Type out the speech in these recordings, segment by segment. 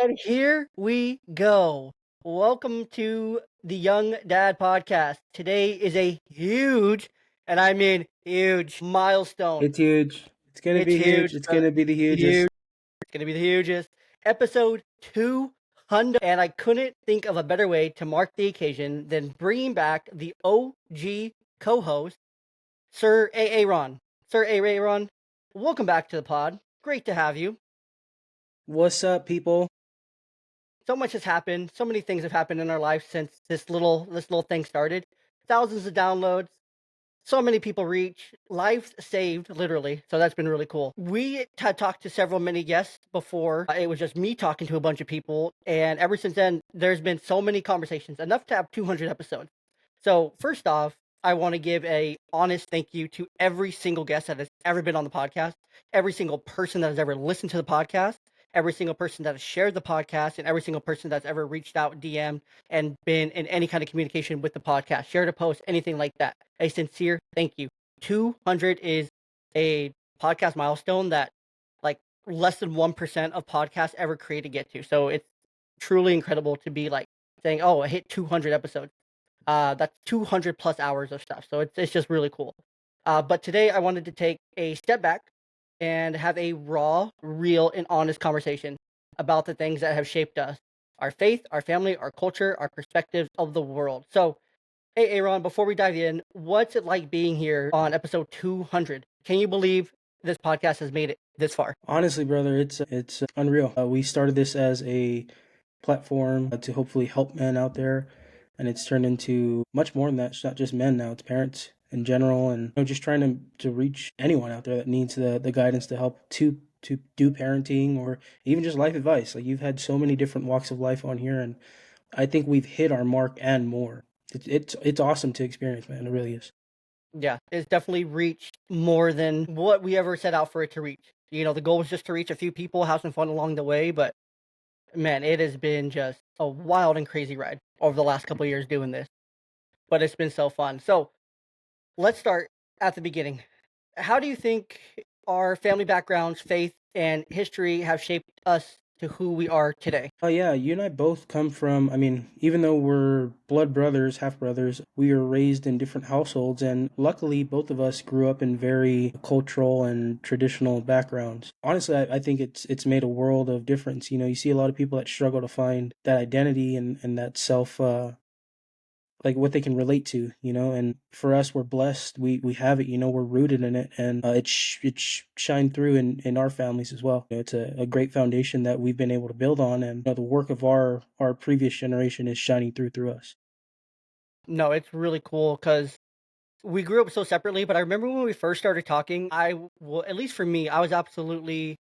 And here we go. Welcome to the Young Dad Podcast. Today is a huge, and I mean huge, milestone. It's huge. It's gonna It's be huge, huge. It's brother. gonna be the hugest. Huge. It's going to be the hugest. Episode 200. And I couldn't think of a better way to mark the occasion than bringing back the OG co host, Sir Aaron. Sir Aaron, welcome back to the pod. Great to have you. What's up, people? So much has happened. So many things have happened in our life since this little thing started. Thousands of downloads. So many people reach. Lives saved, literally. So that's been really cool. We had talked to several many guests before. It was just me talking to a bunch of people, and ever since then, there's been so many conversations, enough to have 200 episodes. So first off, I want to give a honest thank you to every single guest that has ever been on the podcast, every single person that has ever listened to the podcast, every single person that has shared the podcast, and every single person that's ever reached out, DM, and been in any kind of communication with the podcast, shared a post, anything like that. A sincere thank you. 200 is a podcast milestone that like less than 1% of podcasts ever created get to. So it's truly incredible to be like saying, oh, I hit 200 episodes. That's 200 plus hours of stuff. So it's just really cool. But today I wanted to take a step back and have a raw, real, and honest conversation about the things that have shaped us, our faith, our family, our culture, our perspectives of the world. So, hey, Aaron, before we dive in, what's it like being here on episode 200? Can you believe this podcast has made it this far? Honestly, brother, it's unreal. We started this as a platform to hopefully help men out there, and it's turned into much more than that. It's not just men now; it's parents in general, and just trying to reach anyone out there that needs the guidance to help to do parenting or even just life advice. Like you've had so many different walks of life on here, and I think we've hit our mark and more. It's awesome to experience, man. It really is. Yeah, it's definitely reached more than what we ever set out for it to reach. The goal was just to reach a few people, have some fun along the way, but man, it has been just a wild and crazy ride over the last couple of years doing this. But it's been so fun. So let's start at the beginning. How do you think our family backgrounds, faith, and history have shaped us to who we are today? Oh yeah, you and I both come from, I mean, even though we're blood brothers, half brothers, we were raised in different households, and luckily both of us grew up in very cultural and traditional backgrounds. Honestly, I think it's made a world of difference. You see a lot of people that struggle to find that identity and that self like what they can relate to, and for us, we're blessed. We have it, we're rooted in it, and it shined through in our families as well. It's a great foundation that we've been able to build on, and the work of our previous generation is shining through us. No, it's really cool because we grew up so separately. But I remember when we first started talking, well, at least for me, I was absolutely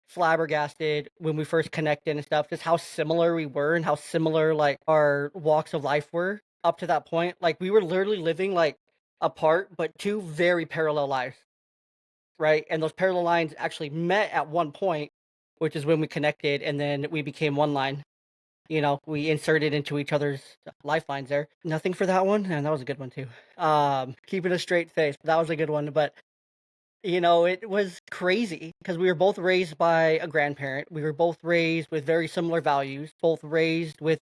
flabbergasted when we first connected and stuff, just how similar we were and how similar like our walks of life were up to that point. Like we were literally living like apart, but two very parallel lives, right? And those parallel lines actually met at one point, which is when we connected, and then we became one line. We inserted into each other's lifelines there. Nothing for that one, and that was a good one too. Keeping a straight face, that was a good one. But it was crazy because we were both raised by a grandparent. We were both raised with very similar values, both raised with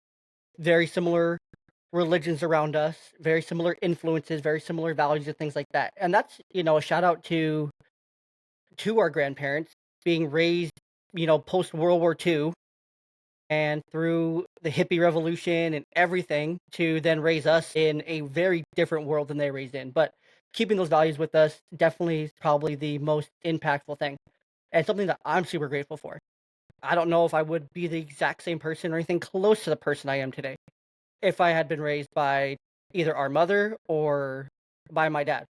very similar religions around us, very similar influences, very similar values and things like that. And that's, a shout out to our grandparents being raised, post World War II and through the hippie revolution and everything to then raise us in a very different world than they raised in. But keeping those values with us definitely is probably the most impactful thing and something that I'm super grateful for. I don't know if I would be the exact same person or anything close to the person I am today if I had been raised by either our mother or by my dad,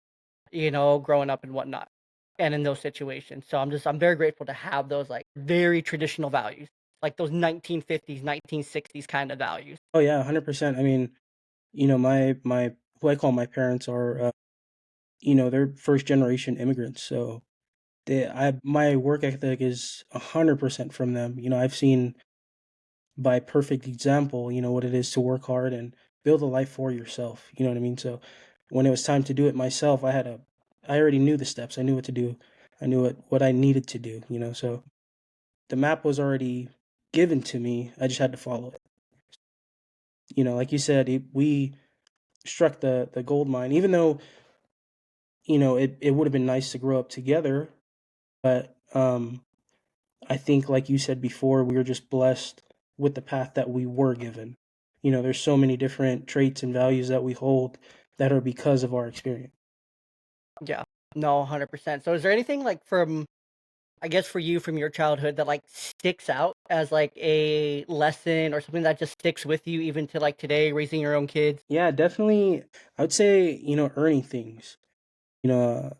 growing up and whatnot and in those situations. So I'm very grateful to have those like very traditional values, like those 1950s, 1960s kind of values. Oh yeah, 100%. I mean, my who I call my parents are, they're first generation immigrants, so my work ethic is 100% from them. I've seen by perfect example, what it is to work hard and build a life for yourself. You know what I mean? So when it was time to do it myself, I already knew the steps. I knew what to do. I knew what I needed to do, so the map was already given to me. I just had to follow it. Like you said, we struck the gold mine. Even though it would have been nice to grow up together, but I think, like you said before, we were just blessed with the path that we were given. There's so many different traits and values that we hold that are because of our experience. Yeah. No, 100%. So is there anything like from I guess for you from your childhood that like sticks out as like a lesson or something that just sticks with you even to like today raising your own kids? Yeah, definitely. I would say, earning things. You know,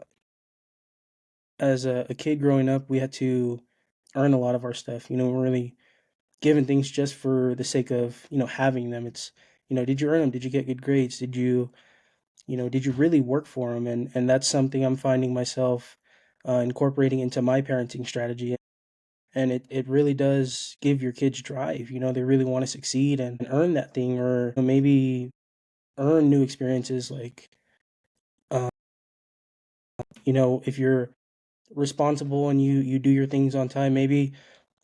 as a kid growing up, we had to earn a lot of our stuff. We're really given things just for the sake of, having them. It's, did you earn them? Did you get good grades? Did you really work for them? And that's something I'm finding myself incorporating into my parenting strategy. And it really does give your kids drive. They really want to succeed and earn that thing, or maybe earn new experiences. Like, uh, if you're responsible and you do your things on time, maybe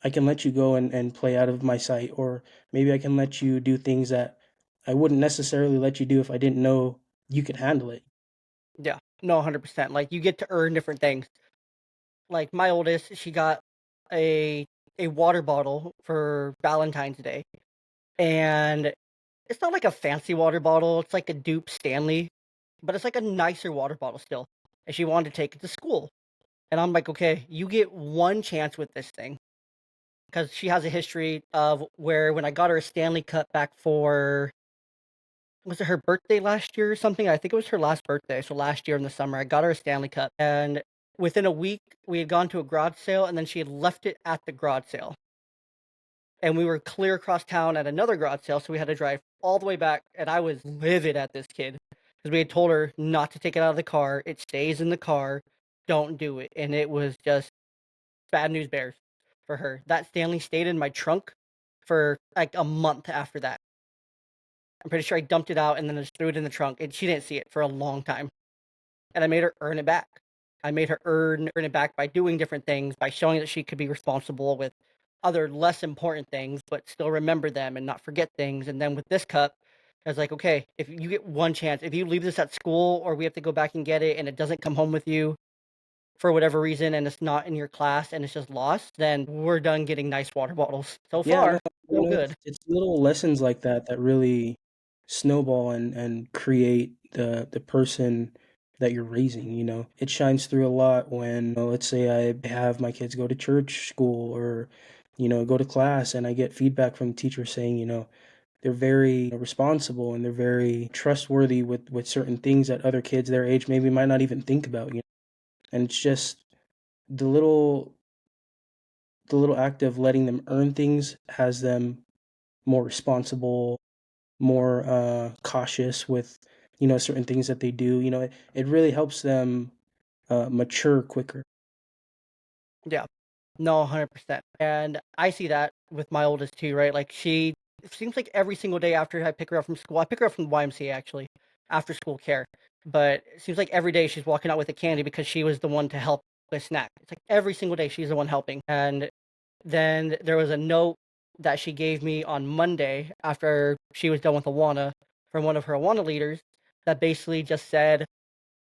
I can let you go and play out of my sight, or maybe I can let you do things that I wouldn't necessarily let you do if I didn't know you could handle it. Yeah. No, 100%. Like you get to earn different things. Like my oldest, she got a a water bottle for Valentine's Day. And it's not like a fancy water bottle, it's like a dupe Stanley, but it's like a nicer water bottle still. And she wanted to take it to school. And I'm like, "Okay, you get one chance with this thing." Because she has a history of where when I got her a Stanley Cup back for was it her birthday last year or something? I think it was her last birthday. So last year in the summer, I got her a Stanley Cup, and within a week, we had gone to a garage sale, and then she had left it at the garage sale. And we were clear across town at another garage sale, so we had to drive all the way back, and I was livid at this kid because we had told her not to take it out of the car. It stays in the car. Don't do it. And it was just bad news bears for her. That Stanley stayed in my trunk for like a month after that. I'm pretty sure I dumped it out and then just threw it in the trunk, and she didn't see it for a long time. And I made her earn it back. I made her earn it back by doing different things, by showing that she could be responsible with other less important things, but still remember them and not forget things. And then with this cup, I was like, okay, if you get one chance, if you leave this at school or we have to go back and get it and it doesn't come home with you for whatever reason and it's not in your class and it's just lost, then we're done getting nice water bottles. So Yeah, no, far, so it's, good. it's little lessons like that that really snowball and create the person that you're raising. It shines through a lot when, let's say I have my kids go to church, school, or go to class, and I get feedback from the teacher saying, they're very responsible and they're very trustworthy with certain things that other kids their age maybe might not even think about. And it's just the little the little act of letting them earn things has them more responsible, more cautious with certain things that they do. It really helps them mature quicker. Yeah. No, 100%. And I see that with my oldest too, right? Like she it seems like every single day after I pick her up from school, I pick her up from the YMCA actually, after school care. But it seems like every day she's walking out with a candy because she was the one to help with snack. It's like every single day she's the one helping. And then there was a note that she gave me on Monday after she was done with Awana from one of her Awana leaders that basically just said,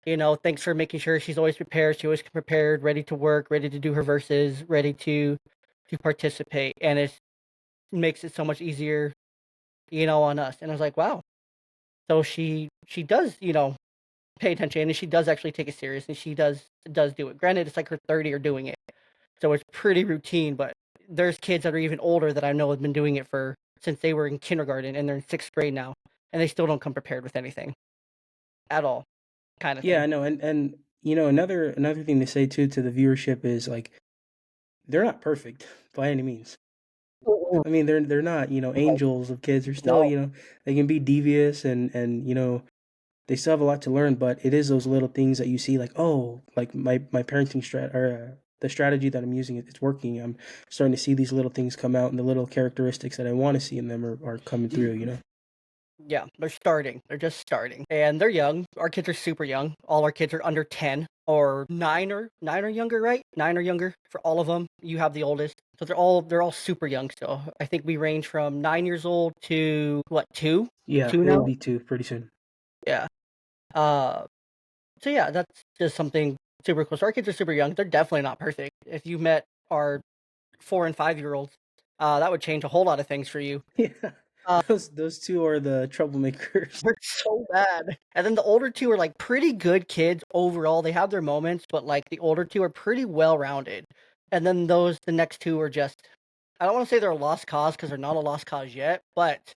thanks for making sure she's always prepared. She always prepared, ready to work, ready to do her verses, ready to participate, and it makes it so much easier, on us. And I was like, wow. So she does, pay attention, and she does actually take it serious, and she does do it. Granted, it's like her 30 are doing it, so it's pretty routine. But there's kids that are even older that I know have been doing it for since they were in kindergarten, and they're in sixth grade now, and they still don't come prepared with anything at all, kind of Yeah, thing. I know, and another thing to say too to the viewership is like they're not perfect by any means. Mm-mm. I mean, they're not angels of kids. They're still No. they can be devious and they still have a lot to learn. But it is those little things that you see, like, oh, like my parenting the strategy that I'm using, it's working. I'm starting to see these little things come out, and the little characteristics that I want to see in them are coming through. Yeah, they're starting. They're just starting, and they're young. Our kids are super young. All our kids are under 10 or 9 or younger, right? 9 or younger for all of them. You have the oldest. So they're all super young still. I think we range from 9 years old to what, 2? Yeah, 2 it will now? be two pretty soon. Yeah. Uh so yeah, that's just something super cool. So our kids are super young. They're definitely not perfect. If you met our 4 and 5-year-olds, that would change a whole lot of things for you. Yeah, Uh those two are the troublemakers. They're so bad. And then the older 2 are, like, pretty good kids overall. They have their moments, but, like, the older 2 are pretty well-rounded. And then the next 2 are just, I don't wanna say they're a lost cause because 'cause they're not a lost cause yet, but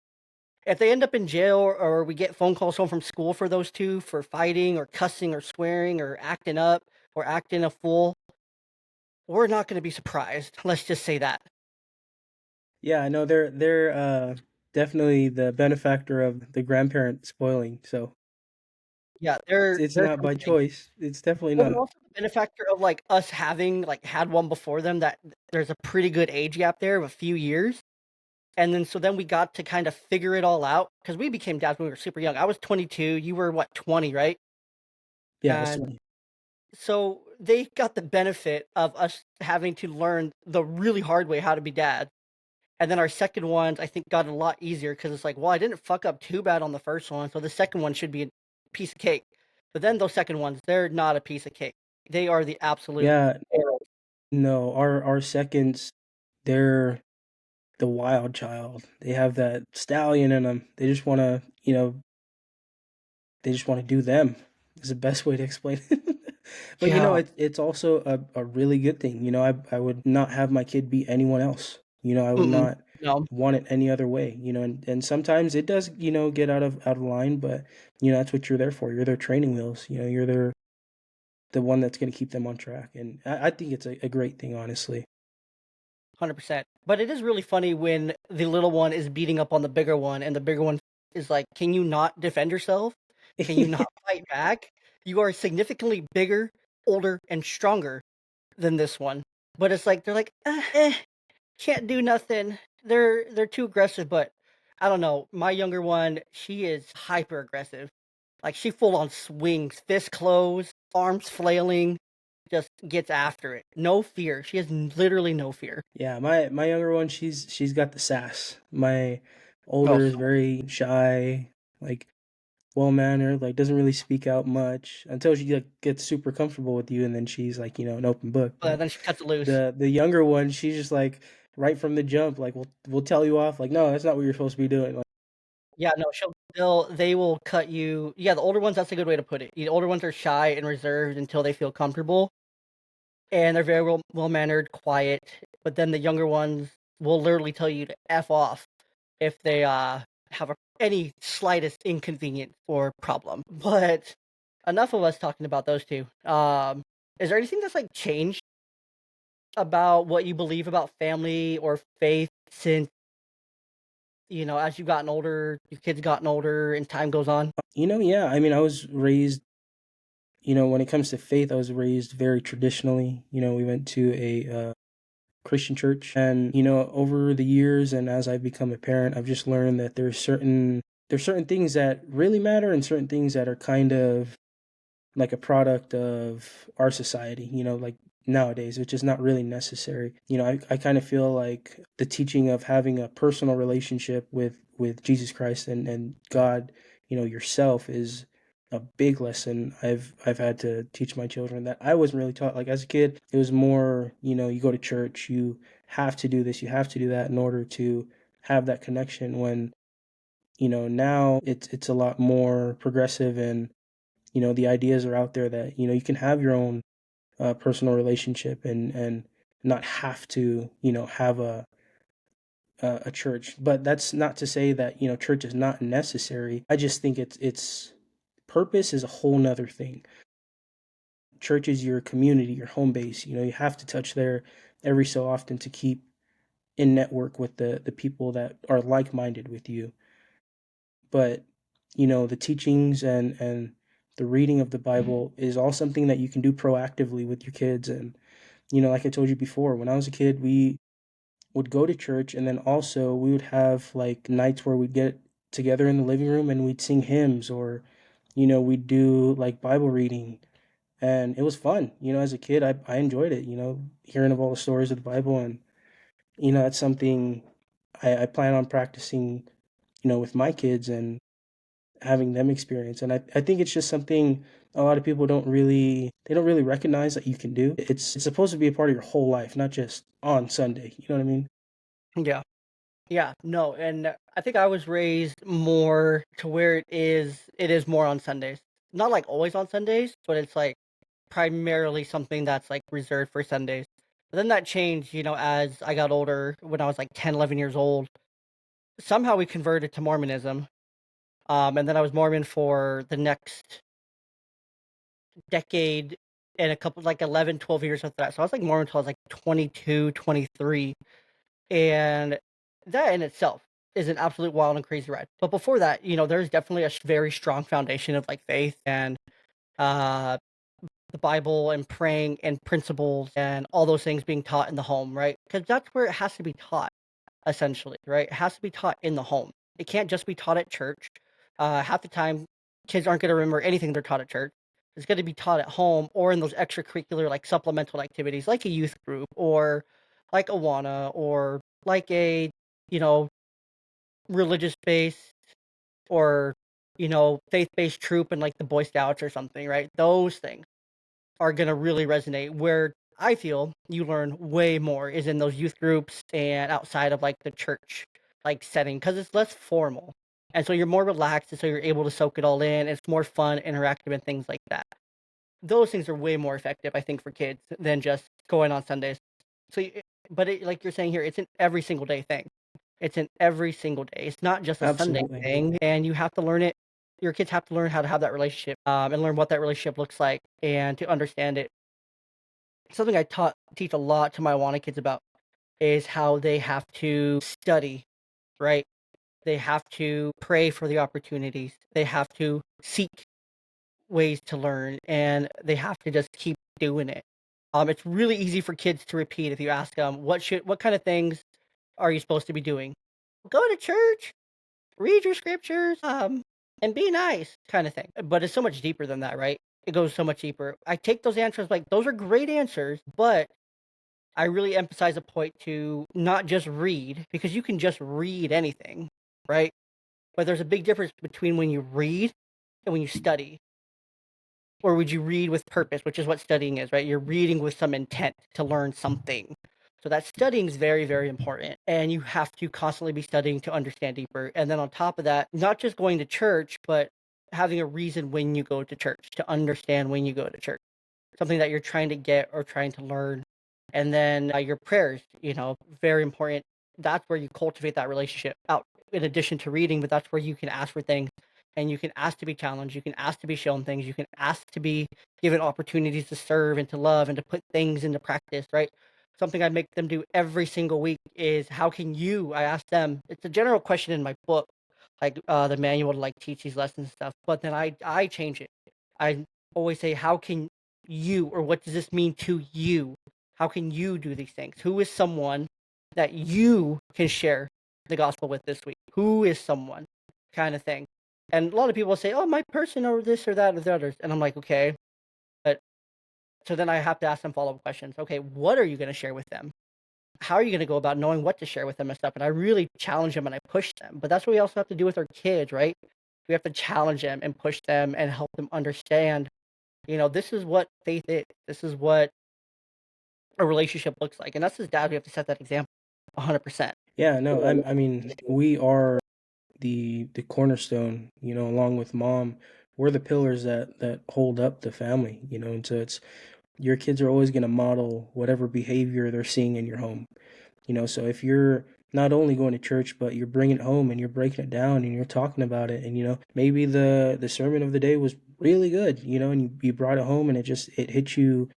if they end up in jail or we get phone calls home from school for those 2 for fighting or cussing or swearing or acting up or acting a fool, we're not gonna be surprised. Let's just say that. Yeah, I know they're definitely the benefactor of the grandparent spoiling. So Yeah, it's they're not by something. choice. It's definitely Well, they're not. also the benefactor of, like, us having, like, had one before them that there's a pretty good age gap there of a few years, and then so then we got to kind of figure it all out because we became dads when we were super young. I was 22, you were, what, 20, right? Yeah, I was And 20. so they got the benefit of us having to learn the really hard way how to be dads, and then our second ones, I think, got a lot easier because it's like, "Well, I didn't fuck up too bad on the first one, so the second one should be a piece of cake." But then those second ones, they're not a piece of cake. They are the absolute Yeah, barrel. no, our seconds, they're the wild child. They have that stallion in them. They just wanna, they just wanna do them, is the best way to explain it. But, Yeah. it's also a really good thing. I would not have my kid be anyone else. I would Mm-mm. not No, want it any other way, and sometimes it does, get out of line, but, that's what you're there for. You're their training wheels, you're the one that's gonna keep them on track, and I think it's a great thing, honestly. 100%. But it is really funny when the little one is beating up on the bigger one, and the bigger one is like, "Can you not defend yourself? Can you not fight back? You are significantly bigger, older, and stronger than this one." But it's like they're like, can't do nothing. They're too aggressive." But I don't know. My younger one, she is hyper aggressive. Like she full on swings, fist closed, arms flailing, just gets after it. No fear. She has literally no fear. Yeah, my younger one, she's got the sass. My Oh, older is very shy, like, well-mannered, like, doesn't really speak out much until she, like, gets super comfortable with you, and then she's, like, an open book. But then she cuts it loose. the younger one, she's just, like, right from the jump, like, we'll tell you off, like, "No, that's not what you're supposed to be doing." Like, Yeah, no, they will cut you. Yeah, the older ones, that's a good way to put it. The older ones are shy and reserved until they feel comfortable, and they're very well mannered, quiet. But then the younger ones will literally tell you to f off if they have any slightest inconvenience or problem. But enough of us talking about those two. Is there anything that's like changed about what you believe about family or faith since, as you've gotten older, your kids gotten older, and time goes on? yeah, I mean, I was raised, when it comes to faith, I was raised very traditionally. We went to a, Christian church, and, over the years and as I've become a parent, I've just learned that there's certain things that really matter and certain things that are kind of like a product of our society, like nowadays, which is not really necessary. I kind of feel like the teaching of having a personal relationship with Jesus Christ and God, yourself is a big lesson I've had to teach my children that I wasn't really taught. Like as a kid, it was more, you go to church, you have to do this, you have to do that in order to have that connection when, now it's a lot more progressive, and the ideas are out there that you can have your own personal relationship and not have to have a church. But that's not to say that church is not necessary. I just think it's purpose is a whole nother thing. Church is your community, your home base. You have to touch there every so often to keep in network with the people that are like-minded with you. But the teachings and the reading of the Bible is all something that you can do proactively with your kids. And like I told you before, when I was a kid, we would go to church, and then also we would have like nights where we'd get together in the living room and we'd sing hymns, or we'd do like Bible reading, and it was fun. As a kid, I enjoyed it. Hearing of all the stories of the Bible, and that's something I plan on practicing. With my kids and having them experience. And I think it's just something a lot of people don't really recognize that you can do. It's supposed to be a part of your whole life, not just on Sunday. You know what I mean? Yeah. Yeah, no, and I think I was raised more to where it is more on Sundays. Not like always on Sundays, but it's like primarily something that's like reserved for Sundays. But then that changed, as I got older, when I was like 10, 11 years old. Somehow we converted to Mormonism. And then I was Mormon for the next decade and a couple, like 11, 12 years after that. So I was like Mormon until I was like 22, 23. And that in itself is an absolute wild and crazy ride. But before that, there's definitely a very strong foundation of like faith and uh, the Bible and praying and principles and all those things being taught in the home, right? Because that's where it has to be taught, essentially, right? It has to be taught in the home. It can't just be taught at church. Half the time, kids aren't going to remember anything they're taught at church. It's going to be taught at home or in those extracurricular, like supplemental activities, like a youth group or like Awana or like a, you know, religious based or, faith based troop and like the Boy Scouts or something, right? Those things are going to really resonate. Where I feel you learn way more is in those youth groups and outside of like the church like setting because it's less formal. And so you're more relaxed and so you're able to soak it all in. It's more fun, interactive, and things like that. Those things are way more effective, I think, for kids than just going on Sundays. So, but like you're saying here, it's an every single day thing. It's an every single day. It's not just a Sunday Absolutely. thing, and you have to learn it. Your kids have to learn how to have that relationship, and learn what that relationship looks like, and to understand it. Something I teach a lot to my Awana kids about is how they have to study, right? They have to pray for the opportunities. They have to seek ways to learn, and they have to just keep doing it. It's really easy for kids to repeat if you ask them what kind of things are you supposed to be doing? Go to church, read your scriptures, and be nice, kind of thing. But it's so much deeper than that, right? It goes so much deeper. I take those answers like those are great answers, but I really emphasize a point to not just read because you can just read anything, right? But there's a big difference between when you read and when you study. Or would you read with purpose, which is what studying is, right? You're reading with some intent to learn something. So that studying is very, very important. And you have to constantly be studying to understand deeper. And then on top of that, not just going to church, but having a reason when you go to church, to understand when you go to church, something that you're trying to get or trying to learn. And then your prayers, very important. That's where you cultivate that relationship out in addition to reading, but that's where you can ask for things and you can ask to be challenged. You can ask to be shown things. You can ask to be given opportunities to serve and to love and to put things into practice, right? Something I make them do every single week is how can you, I ask them, it's a general question in my book, like the manual to like teach these lessons and stuff, but then I change it. I always say, how can you, or what does this mean to you? How can you do these things? Who is someone that you can share the gospel with this week? Who is someone kind of thing? And a lot of people say, "Oh, my person, or this or that or the others," and I'm like, "Okay," but so then I have to ask them follow-up questions. Okay, what are you going to share with them? How are you going to go about knowing what to share with them and stuff? And I really challenge them and I push them. But that's what we also have to do with our kids, right? We have to challenge them and push them and help them understand. This is what faith is. This is what a relationship looks like, and that's his dad. We have to set that example, 100%. Yeah, no, I mean, we are the cornerstone, along with mom. We're the pillars that hold up the family, and so it's your kids are always going to model whatever behavior they're seeing in your home. So if you're not only going to church, but you're bringing it home and you're breaking it down and you're talking about it, and maybe the sermon of the day was really good, and you brought it home and it hit you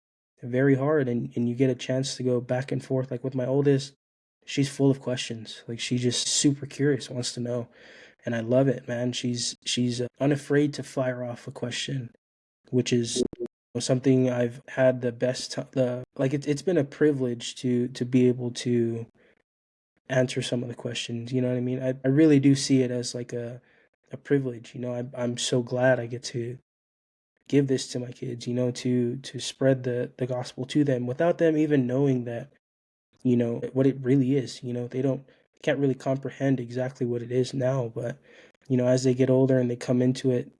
very hard, and you get a chance to go back and forth. Like with my oldest, she's full of questions. Like she's just super curious, wants to know, and I love it, man. She's unafraid to fire off a question, which is something I've had the best time. It's been a privilege to be able to answer some of the questions. You know what I mean? I really do see it as like a privilege. I'm so glad I get to give this to my kids, to spread the gospel to them without them even knowing that, what it really is. They can't really comprehend exactly what it is now, but as they get older and they come into it,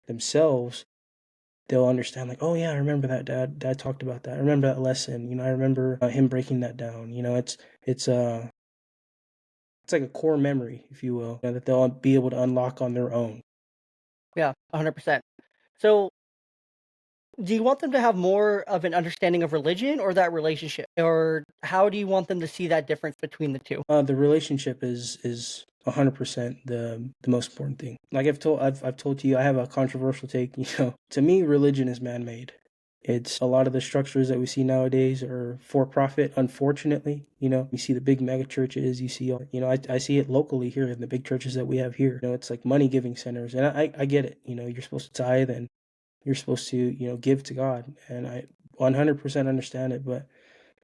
themselves, they'll understand, like, oh yeah, I remember that dad talked about that. I remember that lesson. I remember him breaking that down. It's it's like a core memory, if you will, that they'll be able to unlock on their own. Yeah, 100%. So, do you want them to have more of an understanding of religion or that relationship? Or how do you want them to see that difference between the 2? The relationship is 100% the most important thing. Like I've told you, I have a controversial take. To me, religion is man made. It's a lot of the structures that we see nowadays are for profit. Unfortunately, you see the big mega churches. You see, I see it locally here in the big churches that we have here. It's like money giving centers, and I get it. You're supposed to tithe and you're supposed to give to God, and I 100% understand it, but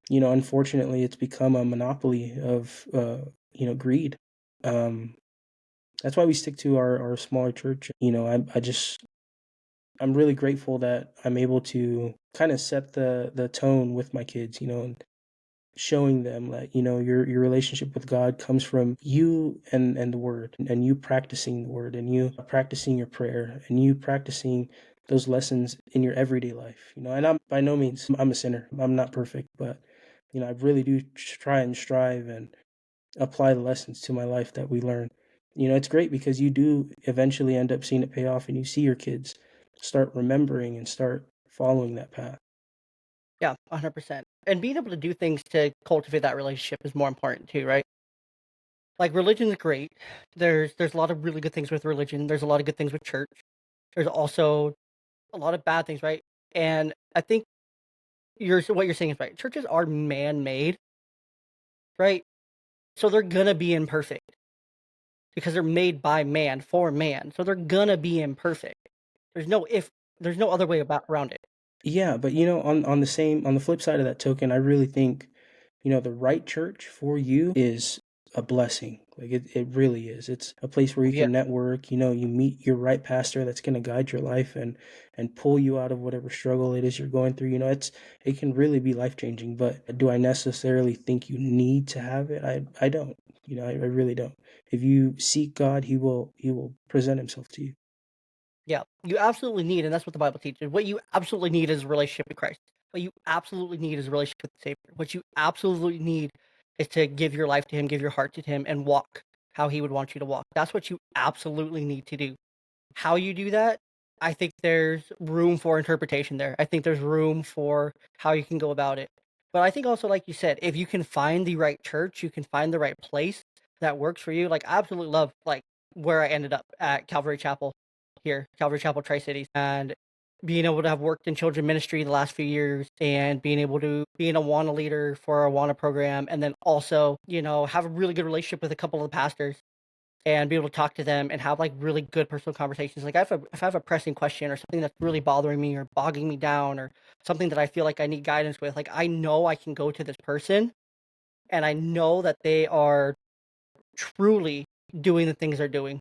unfortunately, it's become a monopoly of greed. Um, that's why we stick to our smaller church. I'm really grateful that I'm able to kind of set the tone with my kids. And showing them that your relationship with God comes from you and the Word, and you practicing the Word, and you practicing your prayer, and you practicing those lessons in your everyday life. And I'm by no means I'm a sinner. I'm not perfect, but I really do try and strive and apply the lessons to my life that we learn. It's great because you do eventually end up seeing it pay off, and you see your kids start remembering and start following that path. Yeah, 100%. And being able to do things to cultivate that relationship is more important too, right? Like religion is great. There's a lot of really good things with religion. There's a lot of good things with church. There's also a lot of bad things, right? And I think what you're saying is right. Churches are man-made, right? So they're gonna be imperfect because they're made by man for man. So they're gonna be imperfect. There's no if there's no other way about around it. Yeah, but on the flip side of that token, I really think, the right church for you is a blessing. Like it really is. It's a place where you Yeah. can network, you meet your right pastor that's going to guide your life and pull you out of whatever struggle it is you're going through. It can really be life-changing, but do I necessarily think you need to have it? I don't. I really don't. If you seek God, he will present himself to you. Yeah, you absolutely need, and that's what the Bible teaches. What you absolutely need is a relationship with Christ. What you absolutely need is a relationship with the Savior. What you absolutely need is to give your life to Him, give your heart to Him, and walk how He would want you to walk. That's what you absolutely need to do. How you do that, I think there's room for interpretation there. I think there's room for how you can go about it. But I think also, like you said, if you can find the right church, you can find the right place that works for you. Like I absolutely love like where I ended up at Calvary Chapel here, Calvary Chapel Tri Cities, and being able to have worked in children ministry the last few years and being able to be an Awana leader for our Awana program, and then also, have a really good relationship with a couple of the pastors and be able to talk to them and have like really good personal conversations. Like if I have a pressing question or something that's really bothering me or bogging me down or something that I feel like I need guidance with, like I know I can go to this person and I know that they are truly doing the things they're doing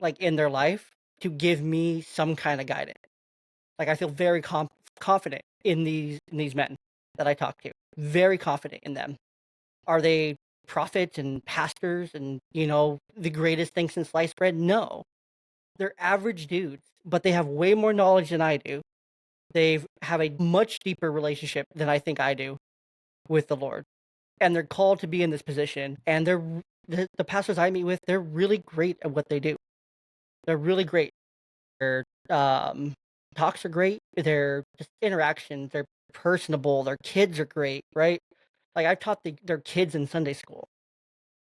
like in their life to give me some kind of guidance. Like I feel very confident in these men that I talk to. Very confident in them. Are they prophets and pastors and the greatest thing since sliced bread? No, they're average dudes, but they have way more knowledge than I do. They have a much deeper relationship than I think I do with the Lord, and they're called to be in this position. And the pastors I meet with, they're really great at what they do. They're really great. Their talks are great. Their just interactions, they're personable. Their kids are great, right? Like I've taught their kids in Sunday school,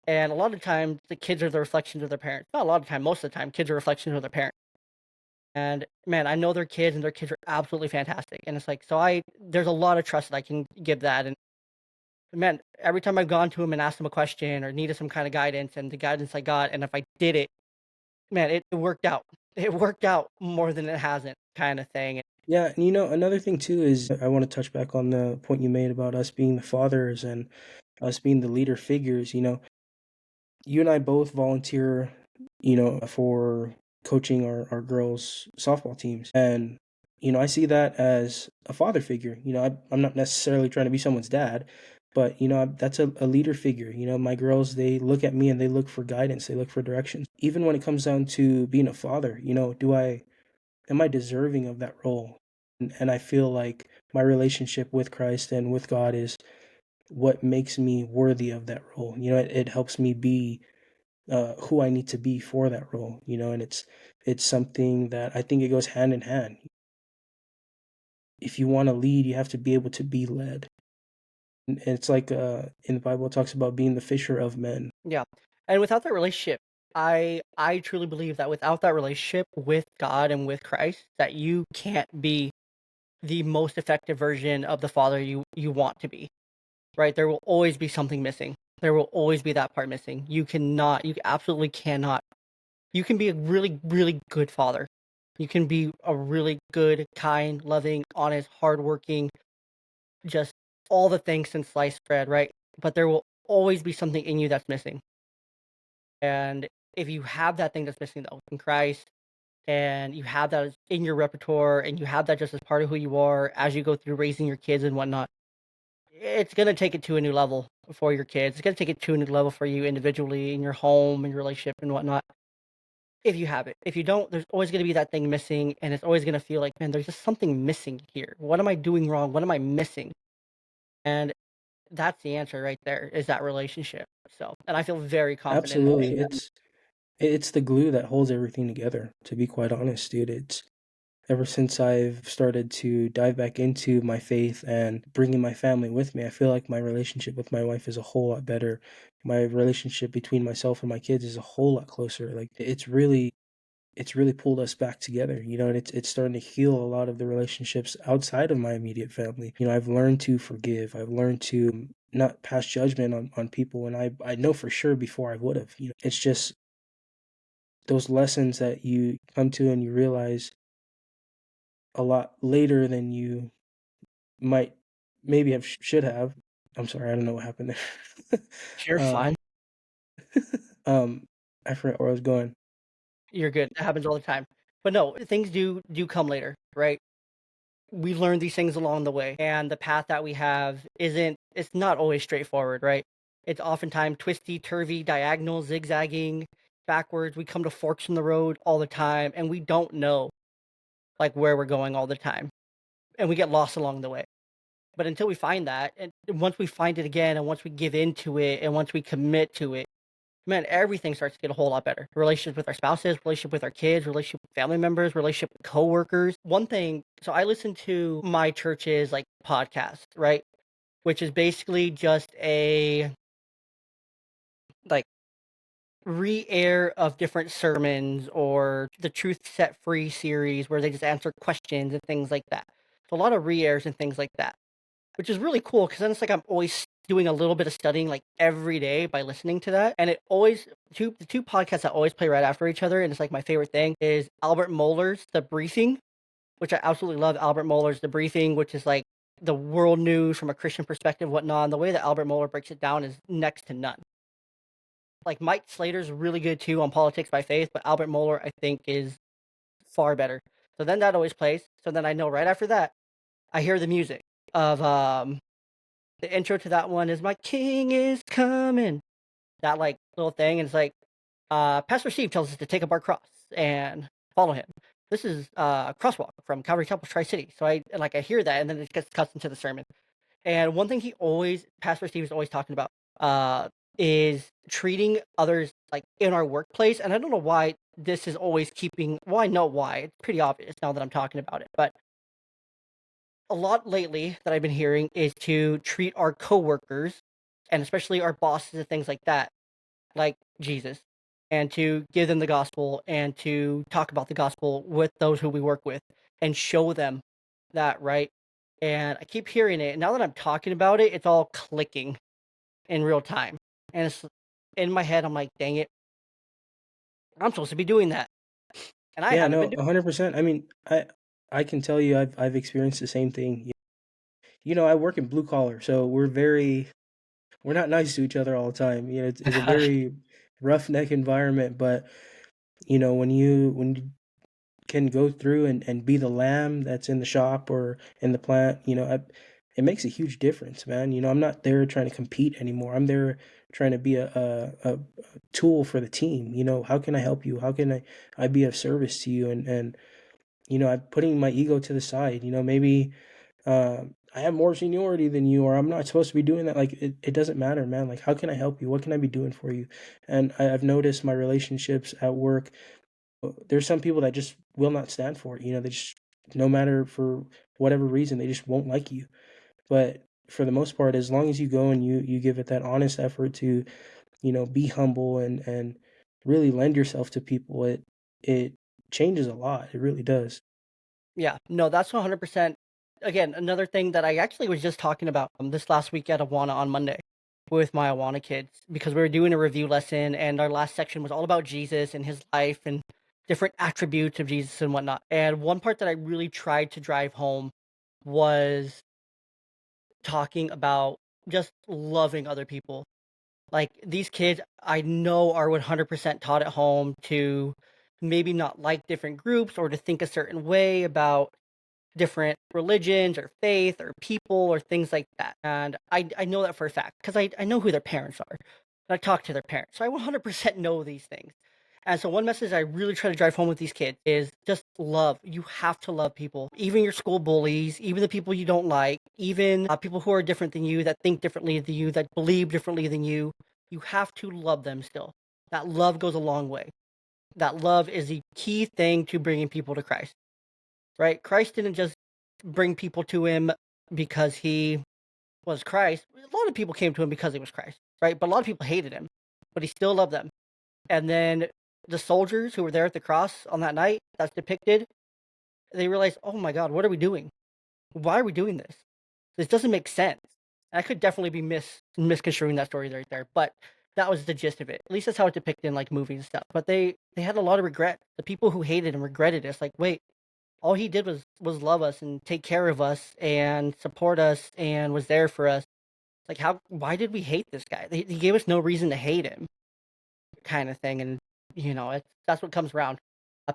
and a lot of times the kids are the reflections of their parents. Not a lot of time, most of the time, kids are reflections of their parents. And man, I know their kids, and their kids are absolutely fantastic. And it's like, so there's a lot of trust that I can give that. And man, every time I've gone to him and asked him a question or needed some kind of guidance, and the guidance I got, and if I did it, man, it worked out. It worked out more than it hasn't, kind of thing. Yeah, and another thing too is I want to touch back on the point you made about us being the fathers and us being the leader figures. You and I both volunteer for coaching our girls' softball teams. And, I see that as a father figure. I'm not necessarily trying to be someone's dad, but, that's a leader figure. My girls, they look at me and they look for guidance, they look for directions. Even when it comes down to being a father, am I deserving of that role? And I feel like my relationship with Christ and with God is what makes me worthy of that role. It helps me be who I need to be for that role, and it's something that I think it goes hand in hand. If you want to lead, you have to be able to be led. And it's like in the Bible, it talks about being the fisher of men. Yeah. And without that relationship, I truly believe that without that relationship with God and with Christ, that you can't be the most effective version of the father you want to be. Right? There will always be something missing. There will always be that part missing. You absolutely cannot. You can be a really, really good father. You can be a really good, kind, loving, honest, hardworking, just all the things since sliced bread, right? But there will always be something in you that's missing. And if you have that thing that's missing though in Christ, and you have that in your repertoire, and you have that just as part of who you are as you go through raising your kids and whatnot, it's gonna take it to a new level for your kids. It's gonna take it to a new level for you individually in your home and your relationship and whatnot. If you have it. If you don't, there's always gonna be that thing missing, and it's always gonna feel like, man, there's just something missing here. What am I doing wrong? What am I missing? And that's the answer right there is that relationship. So, and I feel very confident in Absolutely, saying that. it's the glue that holds everything together. To be quite honest, dude, it's ever since I've started to dive back into my faith and bringing my family with me, I feel like my relationship with my wife is a whole lot better. My relationship between myself and my kids is a whole lot closer. Like it's really pulled us back together, and it's starting to heal a lot of the relationships outside of my immediate family. I've learned to forgive. I've learned to not pass judgment on people, and I know for sure before I would have. It's just those lessons that you come to and you realize a lot later than you might maybe have should have. I'm sorry, I don't know what happened there. You're um, fine. um, I forgot where I was going. You're good. That happens all the time. But no, things do come later, right? We learn these things along the way, and the path that we have isn't it's not always straightforward, right? It's oftentimes twisty, turvy, diagonal, zigzagging, backwards. We come to forks in the road all the time, and we don't know like where we're going all the time, and we get lost along the way. But until we find that, and once we find it again, and once we give into it, and once we commit to it, man, everything starts to get a whole lot better. Relationships with our spouses, relationship with our kids, relationship with family members, relationship with coworkers. One thing, so I listen to my church's like podcast, right? Which is basically just a like re-air of different sermons or the Truth Set Free series where they just answer questions and things like that. So a lot of re-airs and things like that, which is really cool because then it's like I'm always doing a little bit of studying like every day by listening to that. And it always the two podcasts that always play right after each other, and it's like my favorite thing is Albert Mohler's The Briefing, which I absolutely love. Albert Mohler's The Briefing, which is like the world news from a Christian perspective, whatnot. And the way that Albert Mohler breaks it down is next to none. Like Mike Slater's really good too on politics by faith, but Albert Mohler I think is far better. So then that always plays. So then I know right after that I hear the music of the intro to that one is "My King is coming." That like little thing, and it's like, Pastor Steve tells us to take up our cross and follow him. This is a crosswalk from Calvary Chapel, Tri City. So I hear that, and then it gets cuts into the sermon. And one thing Pastor Steve is always talking about, uh, is treating others like in our workplace. And I don't know why this is always keeping. Well, I know why. It's pretty obvious now that I'm talking about it, but a lot lately that I've been hearing is to treat our coworkers and especially our bosses and things like that like Jesus and to give them the gospel and to talk about the gospel with those who we work with and show them that, right? And I keep hearing it. And now that I'm talking about it, it's all clicking in real time. And it's in my head, I'm like, dang it, I'm supposed to be doing that. And I Yeah, haven't no, been doing 100%. I mean, I can tell you I've experienced the same thing. I work in blue collar, so we're not nice to each other all the time. It's a it. very roughneck environment, but when you can go through and be the lamb that's in the shop or in the plant, it makes a huge difference, man. I'm not there trying to compete anymore. I'm there trying to be a tool for the team. How can I help you? How can I be of service to you? And I'm putting my ego to the side. Maybe I have more seniority than you, or I'm not supposed to be doing that. Like, it doesn't matter, man. Like, how can I help you? What can I be doing for you? And I've noticed my relationships at work, there's some people that just will not stand for it. They just, no matter for whatever reason, they just won't like you. But for the most part, as long as you go and you give it that honest effort to, be humble and really lend yourself to people, it changes a lot. It really does. Yeah, no, that's 100%. Again, another thing that I actually was just talking about this last week at Awana on Monday with my Awana kids because we were doing a review lesson and our last section was all about Jesus and his life and different attributes of Jesus and whatnot. And one part that I really tried to drive home was talking about just loving other people. Like these kids, I know are 100% taught at home to maybe not like different groups or to think a certain way about different religions or faith or people or things like that. And I know that for a fact because I know who their parents are. And I talk to their parents. So I 100% know these things. And so one message I really try to drive home with these kids is just love. You have to love people, even your school bullies, even the people you don't like, even people who are different than you, that think differently than you, that believe differently than you. You have to love them still. That love goes a long way. That love is the key thing to bringing people to Christ, right? Christ didn't just bring people to him because he was Christ. A lot of people came to him because he was Christ, right? But a lot of people hated him, but he still loved them. And then the soldiers who were there at the cross on that night, that's depicted, they realized, oh my God, what are we doing? Why are we doing this? This doesn't make sense. And I could definitely be misconstruing that story right there, but that was the gist of it. At least that's how it's depicted in like movies and stuff. But they had a lot of regret. The people who hated and regretted it, it's like, wait, all he did was love us and take care of us and support us and was there for us. Like how why did we hate this guy? He gave us no reason to hate him, kind of thing. And that's what comes around.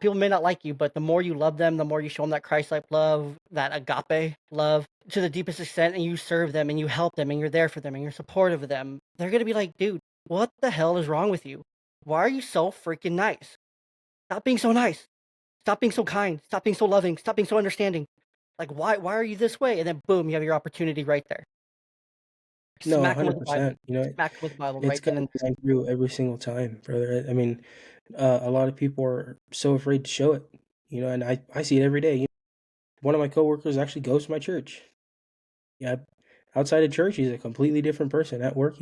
People may not like you, but the more you love them, the more you show them that Christ-like love, that agape love to the deepest extent, and you serve them and you help them and you're there for them and you're supportive of them. They're gonna be like, dude, what the hell is wrong with you? Why are you so freaking nice? Stop being so nice. Stop being so kind. Stop being so loving. Stop being so understanding. Like, why are you this way? And then boom, you have your opportunity right there. No, Smack them with the Bible. 100%. Smack them with the Bible It's right then gotten and there. gone through every single time, brother. I mean, a lot of people are so afraid to show it, and I see it every day. One of my coworkers actually goes to my church. Yeah, outside of church, he's a completely different person. At work,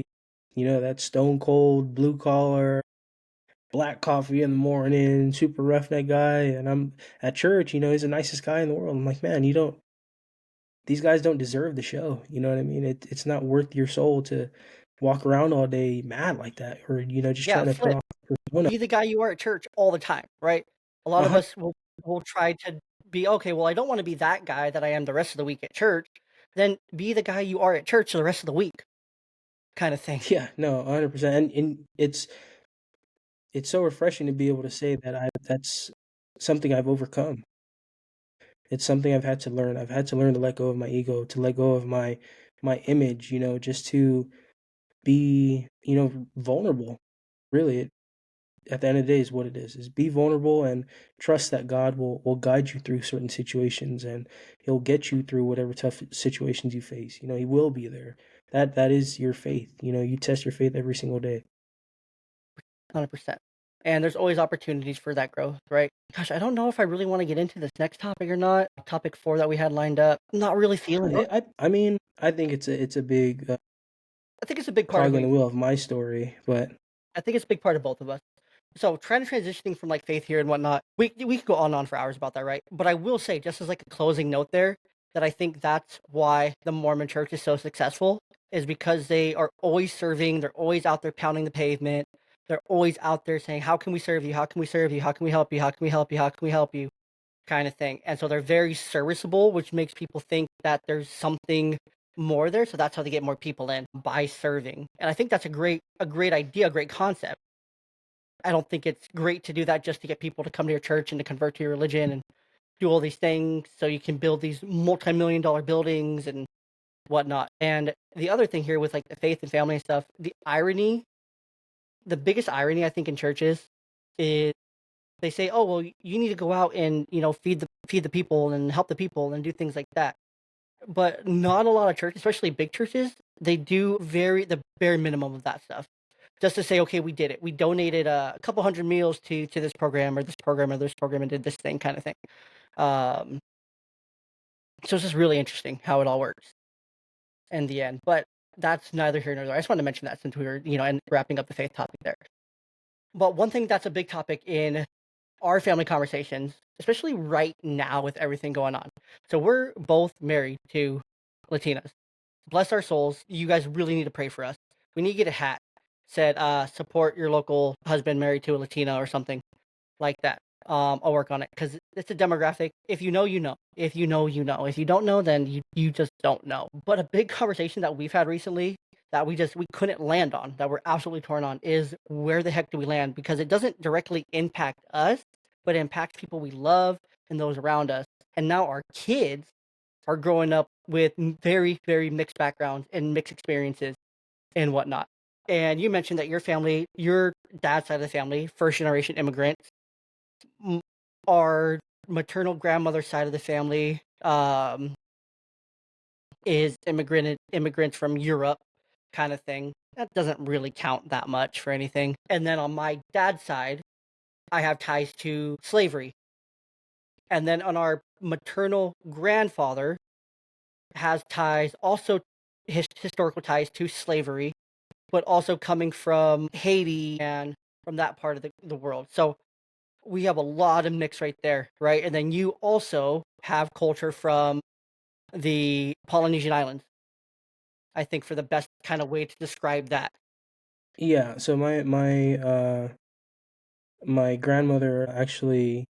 that stone cold, blue collar, black coffee in the morning, super roughneck guy. And I'm at church, he's the nicest guy in the world. I'm like, man, these guys don't deserve the show. You know what I mean? It's not worth your soul to walk around all day mad like that, or just Yeah, trying to put flip. off a persona. Be the guy you are at church all the time, right? A lot of us will try to be okay. Well, I don't want to be that guy that I am the rest of the week at church. Then be the guy you are at church the rest of the week, kind of thing. Yeah, no, 100%. And it's so refreshing to be able to say that that's something I've overcome. It's something I've had to learn. I've had to learn to let go of my ego, to let go of my image, just to be, vulnerable. Really, at the end of the day is what it is be vulnerable and trust that God will guide you through certain situations, and he'll get you through whatever tough situations you face. He will be there. That is your faith. You test your faith every single day. 100%. And there's always opportunities for that growth, right? Gosh, I don't know if I really want to get into this next topic or not. Topic 4 that we had lined up. I'm not really feeling it. I mean, I think it's a big I think it's a big part of cog who in you the wheel of my story, but I think it's a big part of both of us. So trying to transitioning from like faith here and whatnot, we could go on and on for hours about that, right? But I will say, just as like a closing note there, that I think that's why the Mormon church is so successful, is because they are always serving, they're always out there pounding the pavement, they're always out there saying, how can we serve you? How can we serve you? How can we help you? How can we help you? How can we help you? Kind of thing. And so they're very serviceable, which makes people think that there's something more there. So that's how they get more people in by serving. And I think that's a great idea, a great concept. I don't think it's great to do that just to get people to come to your church and to convert to your religion and do all these things so you can build these multi-million dollar buildings and whatnot. And the other thing here with like the faith and family and stuff, the biggest irony I think in churches is they say, "Oh, well, you need to go out and feed the people and help the people and do things like that." But not a lot of churches, especially big churches, they do the bare minimum of that stuff. Just to say, okay, we did it. We donated a couple hundred meals to this program or this program or this program and did this thing kind of thing. Um, so it's just really interesting how it all works in the end. But that's neither here nor there. I just wanted to mention that since we were, and wrapping up the faith topic there. But one thing that's a big topic in our family conversations, especially right now with everything going on. So we're both married to Latinas. Bless our souls. You guys really need to pray for us. We need to get a hat said support your local husband married to a Latina or something like that. I'll work on it because it's a demographic. If you know, you know. If you know, you know. If you don't know, then you just don't know. But a big conversation that we've had recently that we couldn't land on, that we're absolutely torn on, is where the heck do we land? Because it doesn't directly impact us, but it impacts people we love and those around us. And now our kids are growing up with very, very mixed backgrounds and mixed experiences and whatnot. And you mentioned that your dad's side of the family, first generation immigrants, m- our maternal grandmother's side of the family is immigrants from Europe, kind of thing. That doesn't really count that much for anything. And then on my dad's side, I have ties to slavery. And then on our maternal grandfather has ties also historical ties to slavery, but also coming from Haiti and from that part of the world. So we have a lot of mix right there, right? And then you also have culture from the Polynesian Islands, I think, for the best kind of way to describe that. Yeah, so my grandmother actually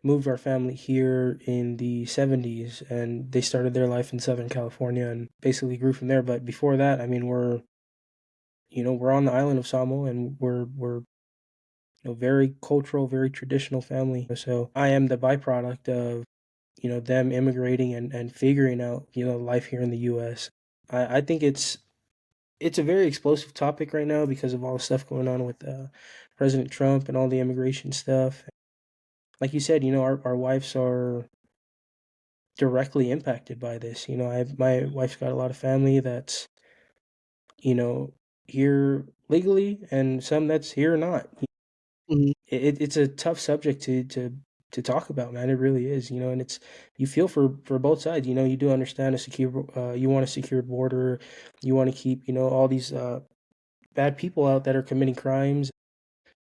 moved our family here in the 70s, and they started their life in Southern California and basically grew from there. But before that, I mean, we're on the island of Samoa, and we're very cultural, very traditional family. So I am the byproduct of them immigrating and figuring out life here in the U.S. I think it's a very explosive topic right now because of all the stuff going on with President Trump and all the immigration stuff. Like you said, our wives are directly impacted by this. My wife's got a lot of family that's here legally, and some that's here or not. Mhm. It's a tough subject to talk about, man. It really is, and you feel for both sides. You do understand you want a secure border, you want to keep all these bad people out that are committing crimes.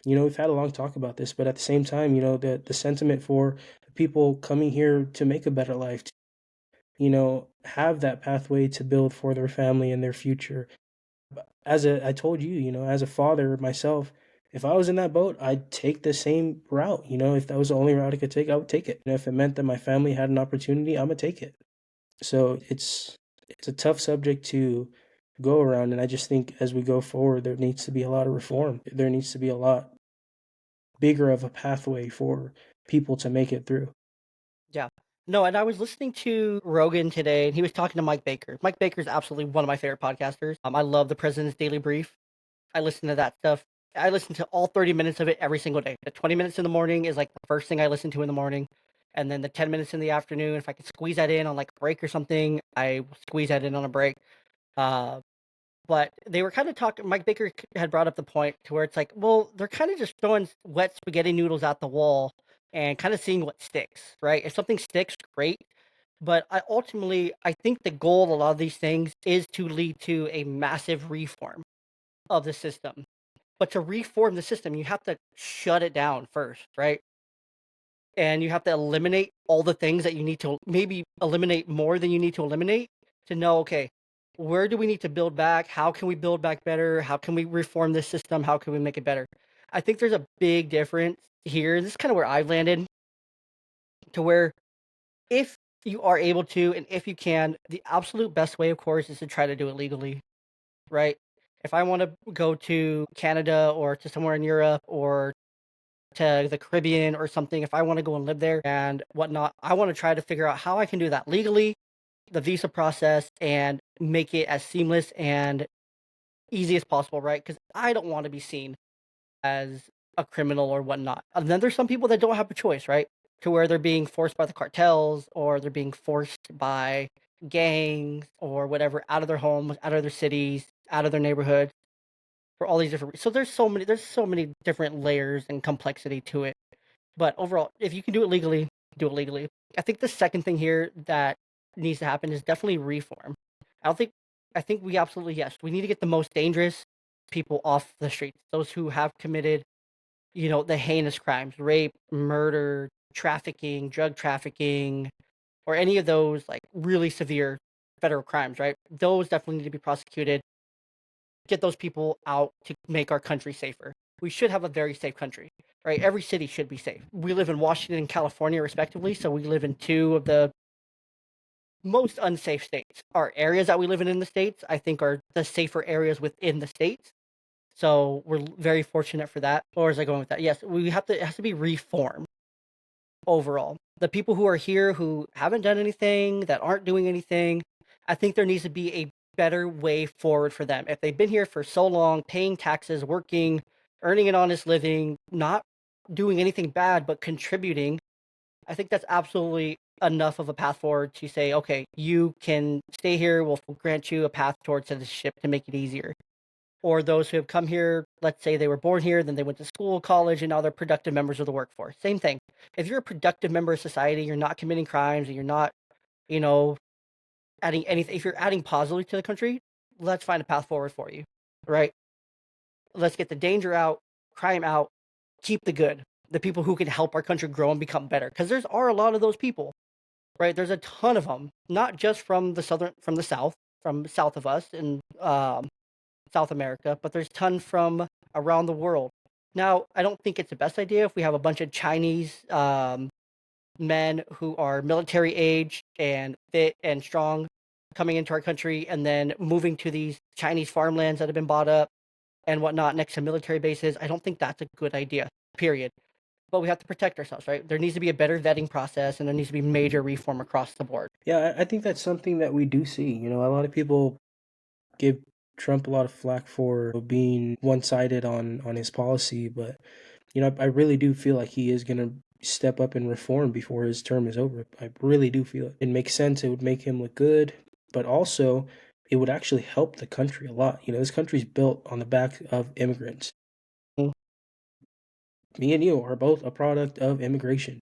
We've had a long talk about this, but at the same time, the sentiment for people coming here to make a better life, to, have that pathway to build for their family and their future. I told you, as a father myself, if I was in that boat, I'd take the same route. If that was the only route I could take, I would take it. And if it meant that my family had an opportunity, I'm gonna take it. So it's a tough subject to go around, and I just think as we go forward, there needs to be a lot of reform. There needs to be a lot bigger of a pathway for people to make it through. Yeah. No, and I was listening to Rogan today, and he was talking to Mike Baker. Mike Baker is absolutely one of my favorite podcasters. I love the President's Daily Brief. I listen to that stuff. I listen to all 30 minutes of it every single day. The 20 minutes in the morning is like the first thing I listen to in the morning. And then the 10 minutes in the afternoon, if I can squeeze that in on like a break or something, I will squeeze that in on a break. Uh, but they were kind of talking. Mike Baker had brought up the point to where it's like, well, they're kind of just throwing wet spaghetti noodles at the wall and kind of seeing what sticks, right? If something sticks, great. But I think the goal of a lot of these things is to lead to a massive reform of the system. But to reform the system, you have to shut it down first, right? And you have to eliminate all the things that you need to maybe eliminate more than you need to eliminate to know, okay, where do we need to build back? How can we build back better? How can we reform this system? How can we make it better? I think there's a big difference here. This is kind of where I've landed to where if you are able to and if you can, the absolute best way, of course, is to try to do it legally, right? If I want to go to Canada or to somewhere in Europe or to the Caribbean or something, if I want to go and live there and whatnot, I want to try to figure out how I can do that legally, the visa process, and make it as seamless and easy as possible, right? Because I don't want to be seen as a criminal or whatnot. And then there's some people that don't have a choice, right? To where they're being forced by the cartels or they're being forced by gangs or whatever out of their homes, out of their cities, out of their neighborhoods for all these different. So there's so many different layers and complexity to it. But overall, if you can do it legally, do it legally. I think the second thing here that needs to happen is definitely reform. I don't think I think we absolutely yes, we need to get the most dangerous people off the streets. Those who have committed, the heinous crimes, rape, murder, trafficking, drug trafficking, or any of those like really severe federal crimes, right? Those definitely need to be prosecuted. Get those people out to make our country safer. We should have a very safe country, right? Every city should be safe. We live in Washington and California, respectively, so we live in two of the most unsafe states. Our areas that we live in the states, I think, are the safer areas within the states. So we're very fortunate for that. Or is I going with that? Yes, we have to. It has to be reformed overall. The people who are here who haven't done anything, that aren't doing anything, I think there needs to be a better way forward for them. If they've been here for so long, paying taxes, working, earning an honest living, not doing anything bad, but contributing, I think that's absolutely enough of a path forward to say, okay, you can stay here. We'll grant you a path towards citizenship to make it easier. Or those who have come here, let's say they were born here, then they went to school, college, and now they're productive members of the workforce. Same thing. If you're a productive member of society, you're not committing crimes, and you're not, you know, adding anything. If you're adding positively to the country, let's find a path forward for you, right? Let's get the danger out, crime out, keep the good, the people who can help our country grow and become better. Because there's are a lot of those people, right? There's a ton of them, not just from the south, from south of us in South America, but there's ton from around the world. Now, I don't think it's the best idea if we have a bunch of Chinese men who are military age and fit and strong coming into our country and then moving to these Chinese farmlands that have been bought up and whatnot next to military bases. I don't think that's a good idea, period. But we have to protect ourselves, right? There needs to be a better vetting process and there needs to be major reform across the board. Yeah, I think that's something that we do see. A lot of people give Trump a lot of flack for being one-sided on his policy, but I really do feel like he is gonna step up and reform before his term is over. I really do feel it. It makes sense. It would make him look good, but also it would actually help the country a lot. This country's built on the back of immigrants. Mm. Me and you are both a product of immigration.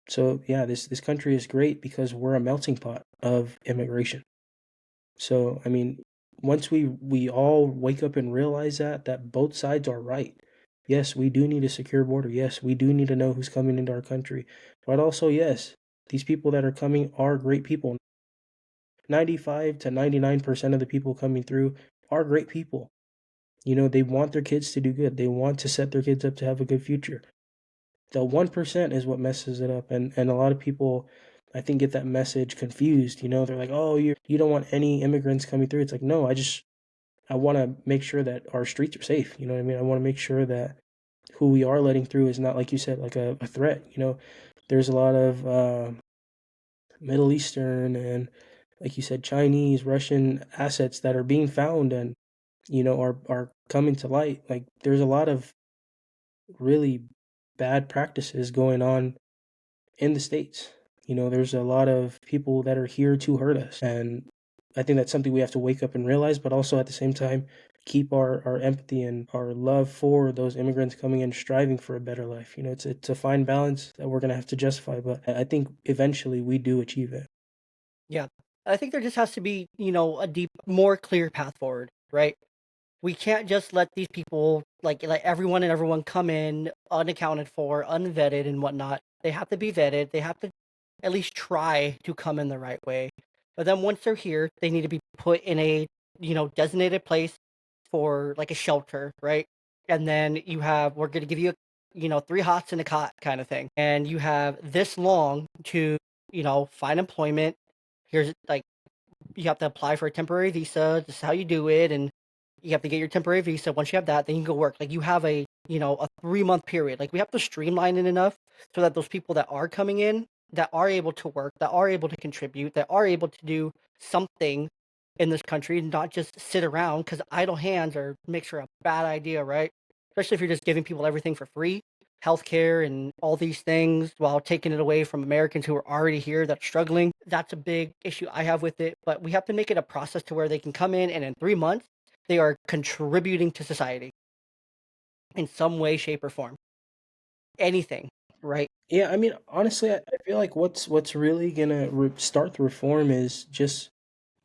So yeah, this country is great because we're a melting pot of immigration. So I mean, once we all wake up and realize that both sides are right. Yes, we do need a secure border. Yes, we do need to know who's coming into our country. But also, yes, these people that are coming are great people. 95 to 99% of the people coming through are great people. They want their kids to do good. They want to set their kids up to have a good future. The 1% is what messes it up, and a lot of people, I think, get that message confused. They're like, oh, you don't want any immigrants coming through. It's like, no, I want to make sure that our streets are safe. You know what I mean? I want to make sure that who we are letting through is not, like you said, like a threat. There's a lot of Middle Eastern and, like you said, Chinese, Russian assets that are being found and are coming to light. Like there's a lot of really bad practices going on in the States. There's a lot of people that are here to hurt us. And I think that's something we have to wake up and realize, but also at the same time, keep our empathy and our love for those immigrants coming in, striving for a better life. It's a fine balance that we're going to have to justify, but I think eventually we do achieve it. Yeah. I think there just has to be, a more clear path forward, right? We can't just let these people like everyone come in unaccounted for, unvetted and whatnot. They have to be vetted. They have to at least try to come in the right way. But then once they're here, they need to be put in a designated place for like a shelter, right? And then we're gonna give you three hots and a cot kind of thing, and you have this long to find employment. Here's like you have to apply for a temporary visa. This is how you do it, and you have to get your temporary visa. Once you have that, then you can go work. Like you have a a 3-month period. Like we have to streamline it enough so that those people that are coming in, that are able to work, that are able to contribute, that are able to do something in this country, not just sit around because idle hands are makes for a bad idea, right? Especially if you're just giving people everything for free, healthcare and all these things while taking it away from Americans who are already here that are struggling. That's a big issue I have with it. But we have to make it a process to where they can come in and in 3 months they are contributing to society in some way, shape, or form. Anything, right? Yeah, I mean, honestly, I feel like what's really gonna start the reform is just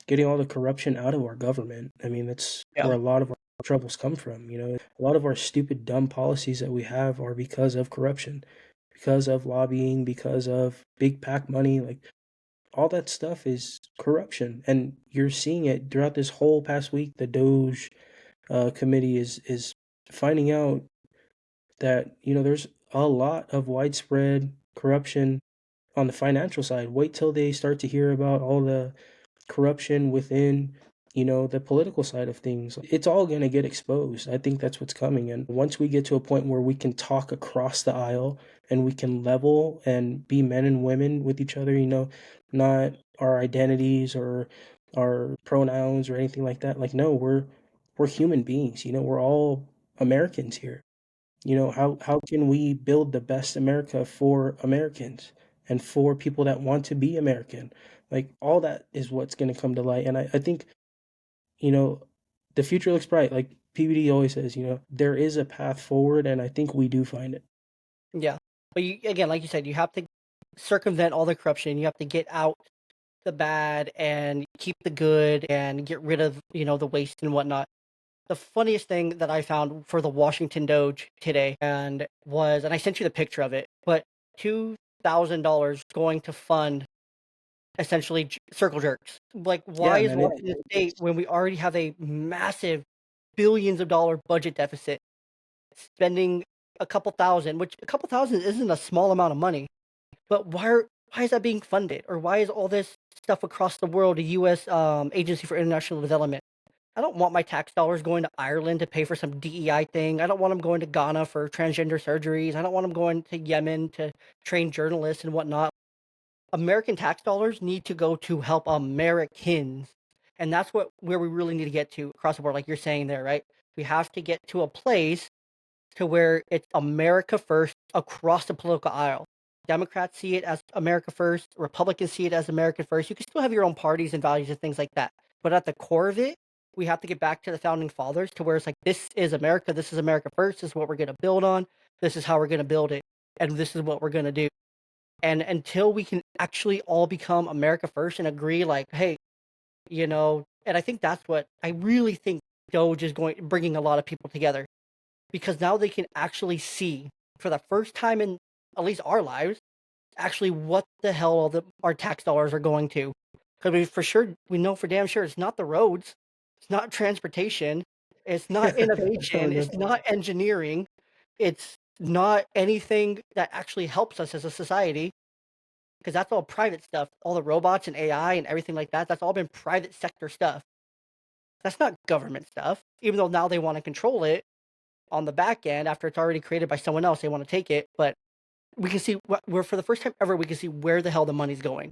getting all the corruption out of our government. I mean, that's Yeah. where a lot of our troubles come from. A lot of our stupid, dumb policies that we have are because of corruption, because of lobbying, because of big pack money. Like all that stuff is corruption, and you're seeing it throughout this whole past week. The Doge committee is finding out that there's a lot of widespread corruption on the financial side. Wait till they start to hear about all the corruption within, the political side of things. It's all going to get exposed. I think that's what's coming. And once we get to a point where we can talk across the aisle and we can level and be men and women with each other, not our identities or our pronouns or anything like that. Like, no, we're human beings, we're all Americans here. How can we build the best America for Americans and for people that want to be American? Like all that is what's going to come to light. And I think, you know, the future looks bright. Like PBD always says, there is a path forward, and I think we do find it. Yeah. But you again, like you said, you have to circumvent all the corruption. You have to get out the bad and keep the good and get rid of, the waste and whatnot. The funniest thing that I found for the Washington Doge today and I sent you the picture of it, but $2,000 going to fund essentially circle jerks. Like, why Yeah, is man. Washington State when we already have a massive billions of dollar budget deficit spending a couple thousand, which a couple thousand isn't a small amount of money, but why is that being funded? Or why is all this stuff across the world, the US Agency for International Development? I don't want my tax dollars going to Ireland to pay for some DEI thing. I don't want them going to Ghana for transgender surgeries. I don't want them going to Yemen to train journalists and whatnot. American tax dollars need to go to help Americans. And that's where we really need to get to across the board, like you're saying there, right? We have to get to a place to where it's America first across the political aisle. Democrats see it as America first, Republicans see it as America first. You can still have your own parties and values and things like that. But at the core of it, we have to get back to the founding fathers to where it's like, this is America first, this is what we're going to build on, this is how we're going to build it, and this is what we're going to do. And until we can actually all become America first and agree, like, hey, and I think that's what I really think Doge is bringing a lot of people together because now they can actually see for the first time in at least our lives actually what the hell our tax dollars are going to. Because we know for damn sure it's not the roads, it's not transportation, it's not No, innovation, it's that's not engineering, it's not anything that actually helps us as a society. Because that's all private stuff. All the robots and AI and everything like that, that's all been private sector stuff. That's not government stuff. Even though now they want to control it on the back end after it's already created by someone else, they want to take it. But we can see where for the first time ever, we can see where the hell the money's going.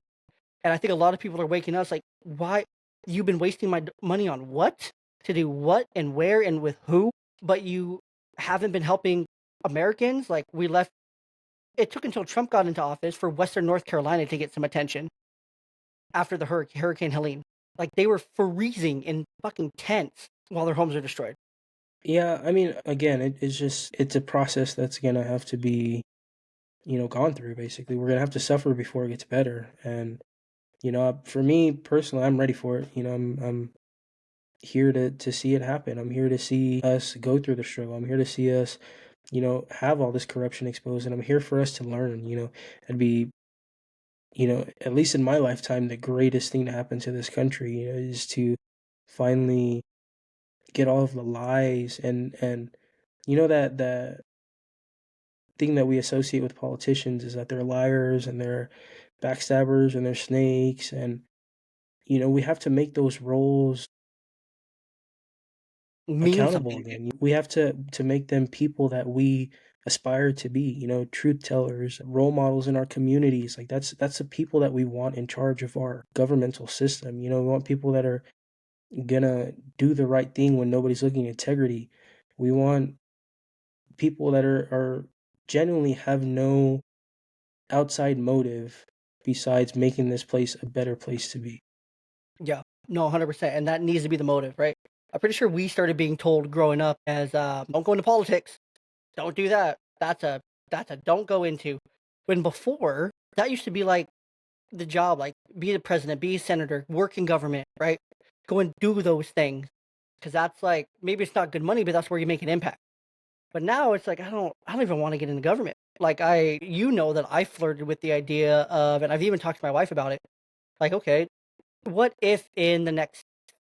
And I think a lot of people are waking up like, why you've been wasting my money on what? To do what and where and with who? But you haven't been helping Americans. Like it took until Trump got into office for Western North Carolina to get some attention after the Hurricane Helene. Like they were freezing in fucking tents while their homes are destroyed. yeah. I mean, again, it's a process that's gonna have to be gone through. Basically, we're gonna have to suffer before it gets better. And for me personally, I'm ready for it. I'm here to see it happen. I'm here to see us go through the struggle. I'm here to see us, have all this corruption exposed, and I'm here for us to learn. It'd be, at least in my lifetime, the greatest thing to happen to this country, is to finally get all of the lies and that thing that we associate with politicians is that they're liars and they're backstabbers and they're snakes, and we have to make those roles mean accountable something. again. We have to make them people that we aspire to be, truth tellers, role models in our communities. Like that's the people that we want in charge of our governmental system. We want people that are gonna do the right thing when nobody's looking at integrity. We want people that are genuinely have no outside motive besides making this place a better place to be. Yeah, no, 100%, and that needs to be the motive, right? I'm pretty sure we started being told growing up as, "Don't go into politics. Don't do that. That's a don't go into." When before, that used to be, like, the job, like, be the president, be a senator, work in government, right? Go and do those things, because that's, like maybe it's not good money, but that's where you make an impact. But now it's like, I don't even wanna get into government. Like, that I flirted with the idea of and I've even talked to my wife about it, like, "Okay, what if in the next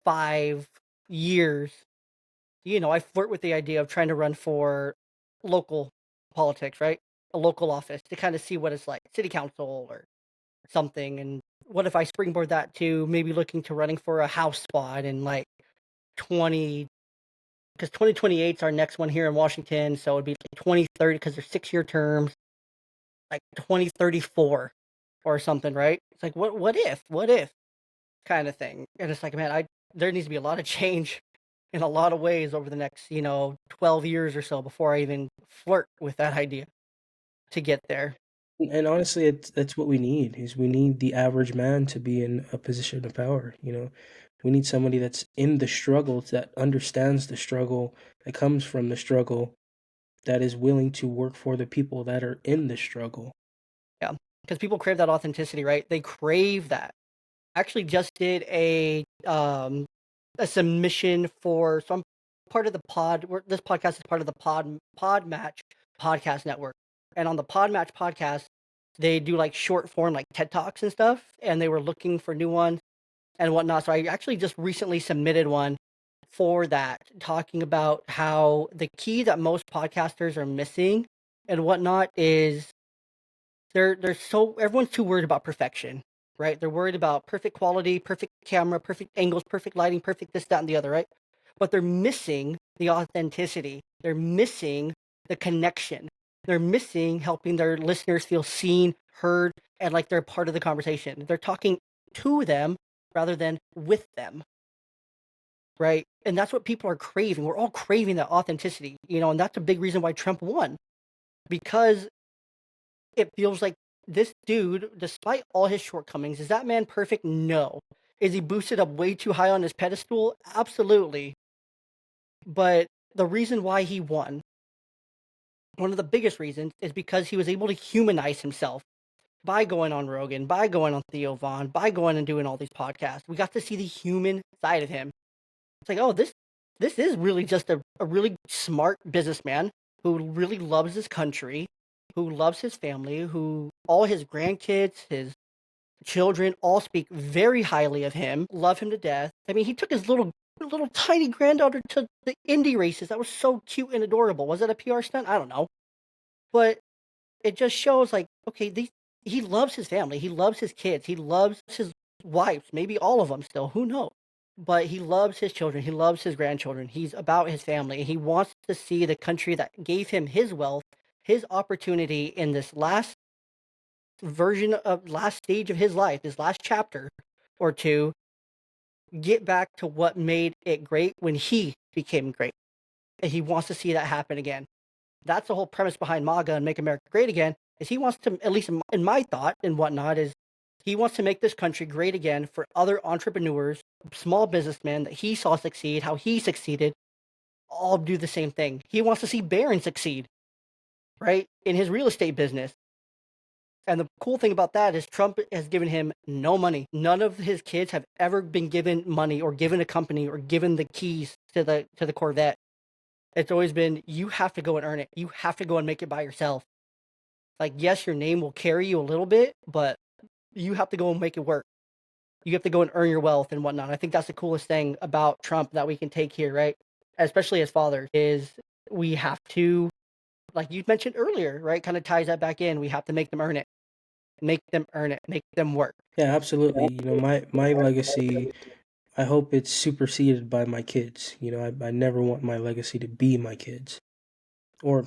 5 years, I flirt with the idea of trying to run for local politics, right? A local office to kind of see what it's like, city council or something. And what if I springboard that to maybe looking to running for a house spot in like 20, because 2028 is our next one here in Washington. So it'd be like 2030 because they're 6-year terms, like 2034 or something, right? It's like, what if kind of thing. And it's like, man, there needs to be a lot of change in a lot of ways over the next, 12 years or so before I even flirt with that idea to get there. And honestly, that's what we need is we need the average man to be in a position of power. We need somebody that's in the struggle, that understands the struggle, that comes from the struggle, that is willing to work for the people that are in the struggle. Yeah. Because people crave that authenticity, right? They crave that. Actually just did a submission for so I'm part of the this podcast is part of the pod match podcast network. And on the pod match podcast, they do like short form like TED Talks and stuff. And they were looking for new ones and whatnot. So I actually just recently submitted one for that, talking about how the key that most podcasters are missing and whatnot is they're so everyone's too worried about perfection, right? They're worried about perfect quality, perfect camera, perfect angles, perfect lighting, perfect this, that, and the other, right? But they're missing the authenticity. They're missing the connection. They're missing helping their listeners feel seen, heard, and like they're part of the conversation. They're talking to them rather than with them, right? And that's what people are craving. We're all craving that authenticity, and that's a big reason why Trump won because it feels like this dude, despite all his shortcomings, is that man perfect? No. Is he boosted up way too high on his pedestal? Absolutely. But the reason why he won, one of the biggest reasons, is because he was able to humanize himself by going on Rogan, by going on Theo Vaughn, by going and doing all these podcasts. We got to see the human side of him. It's like, oh, this is really just a really smart businessman who really loves his country, who loves his family, who all his grandkids, his children all speak very highly of him, love him to death. I mean, he took his little tiny granddaughter to the Indy races. That was so cute and adorable. Was it a PR stunt? I don't know. But it just shows like, okay, he loves his family. He loves his kids. He loves his wives, maybe all of them still, who knows? But he loves his children. He loves his grandchildren. He's about his family. He wants to see the country that gave him his wealth, his opportunity in this last stage of his life, his last chapter or two, get back to what made it great when he became great. And he wants to see that happen again. That's the whole premise behind MAGA and Make America Great Again, is he wants to, at least in my thought and whatnot, is he wants to make this country great again for other entrepreneurs, small businessmen that he saw succeed, how he succeeded, all do the same thing. He wants to see Barron succeed, right, in his real estate business. And the cool thing about that is Trump has given him no money. None of his kids have ever been given money or given a company or given the keys to the Corvette. It's always been, you have to go and earn it. You have to go and make it by yourself. Like, yes, your name will carry you a little bit, but you have to go and make it work. You have to go and earn your wealth and whatnot. I think that's the coolest thing about Trump that we can take here, right? Especially as fathers, is we have to, like you mentioned earlier, right? Kind of ties that back in. We have to make them earn it. Make them earn it. Make them work. Yeah, absolutely. My legacy, I hope it's superseded by my kids. I never want my legacy to be my kids. Or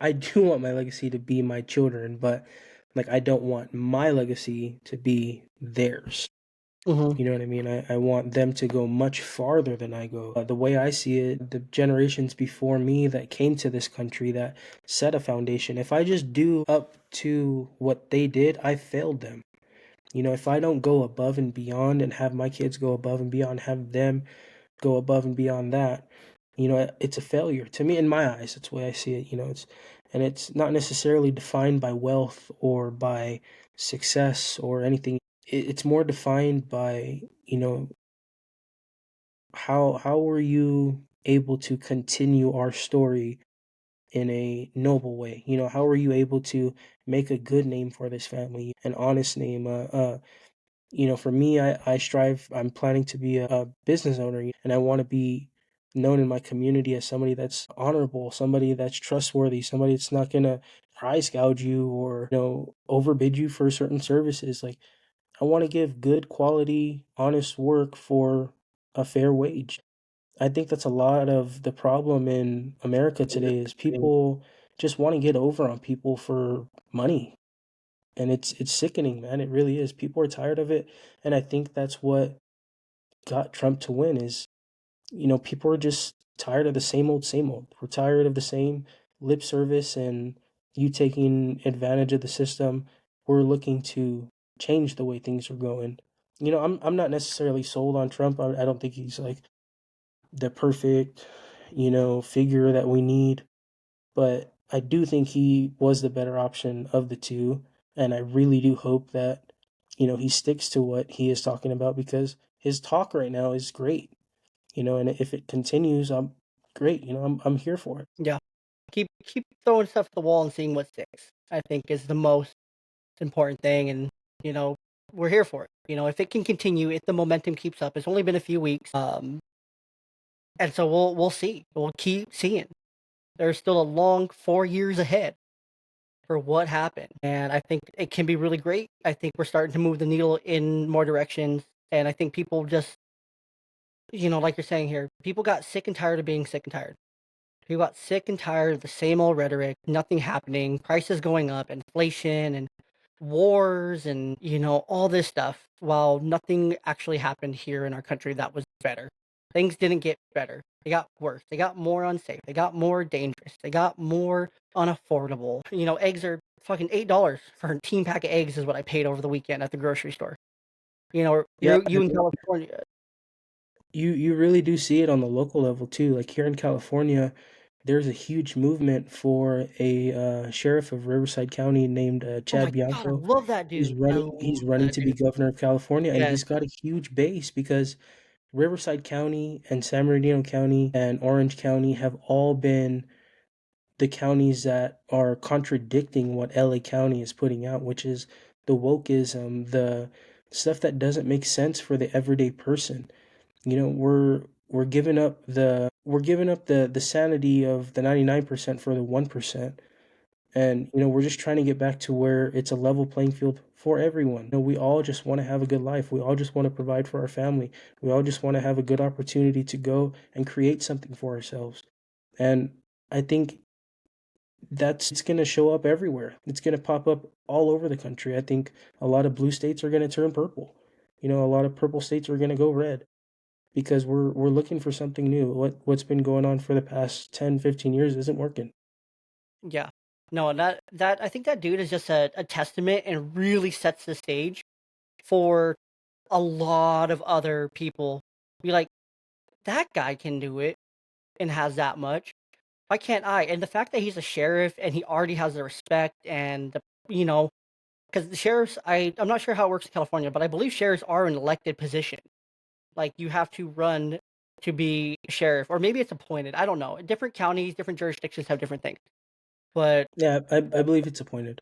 I do want my legacy to be my children, but like I don't want my legacy to be theirs. Mhm. You know what I mean? I want them to go much farther than I go. The way I see it, the generations before me that came to this country that set a foundation, if I just do up to what they did, I failed them. If I don't go above and beyond and have my kids go above and beyond, have them go above and beyond that, it's a failure to me in my eyes. That's the way I see it. It's not necessarily defined by wealth or by success or anything. It's more defined by, how were you able to continue our story in a noble way? How were you able to make a good name for this family, an honest name, for me, I'm planning to be a business owner, and I want to be known in my community as somebody that's honorable, somebody that's trustworthy, somebody that's not going to price gouge you or, overbid you for certain services. Like, I want to give good quality, honest work for a fair wage. I think that's a lot of the problem in America today is people just want to get over on people for money. And it's sickening, man. It really is. People are tired of it, and I think that's what got Trump to win is, people are just tired of the same old, same old. We're tired of the same lip service and you taking advantage of the system. We're looking to change the way things are going. I'm not necessarily sold on Trump. I don't think he's like the perfect, figure that we need, but I do think he was the better option of the two, and I really do hope that, he sticks to what he is talking about because his talk right now is great, and if it continues, I'm great, I'm here for it. Yeah. Keep throwing stuff at the wall and seeing what sticks, I think is the most important thing, and, you know, we're here for it. If it can continue, if the momentum keeps up, it's only been a few weeks, and so we'll see. We'll keep seeing. There's still a long 4 years ahead for what happened, and I think it can be really great. I think we're starting to move the needle in more directions, and I think people just, like you're saying here, people got sick and tired of being sick and tired. People got sick and tired of the same old rhetoric, nothing happening, prices going up, inflation and wars and, all this stuff, while nothing actually happened here in our country that was better. Things didn't get better. They got worse. They got more unsafe. They got more dangerous. They got more unaffordable. Eggs are fucking $8 for a team pack of eggs is what I paid over the weekend at the grocery store. Yeah, You in California. you really do see it on the local level too. Like here in California, there's a huge movement for a sheriff of Riverside County named Oh Chad my god, I Bianco. love that He's dude. I running. love He's running that to be dude. governor of California, and Yes. he's got a huge base because Riverside County and San Bernardino County and Orange County have all been the counties that are contradicting what LA County is putting out, which is the wokeism, the stuff that doesn't make sense for the everyday person. We're giving up the sanity of the 99% for the 1%. And we're just trying to get back to where it's a level playing field for everyone. We all just want to have a good life. We all just want to provide for our family. We all just want to have a good opportunity to go and create something for ourselves. And I think that's it's going to show up everywhere. It's going to pop up all over the country. I think a lot of blue states are going to turn purple. A lot of purple states are going to go red because we're looking for something new. What's been going on for the past 10, 15 years isn't working. Yeah. No, and that I think that dude is just a testament and really sets the stage for a lot of other people. Be like, that guy can do it and has that much. Why can't I? And the fact that he's a sheriff and he already has the respect and because the sheriffs, I'm not sure how it works in California, but I believe sheriffs are an elected position. Like you have to run to be a sheriff, or maybe it's appointed. I don't know. Different counties, different jurisdictions have different things. But Yeah, I believe it's appointed.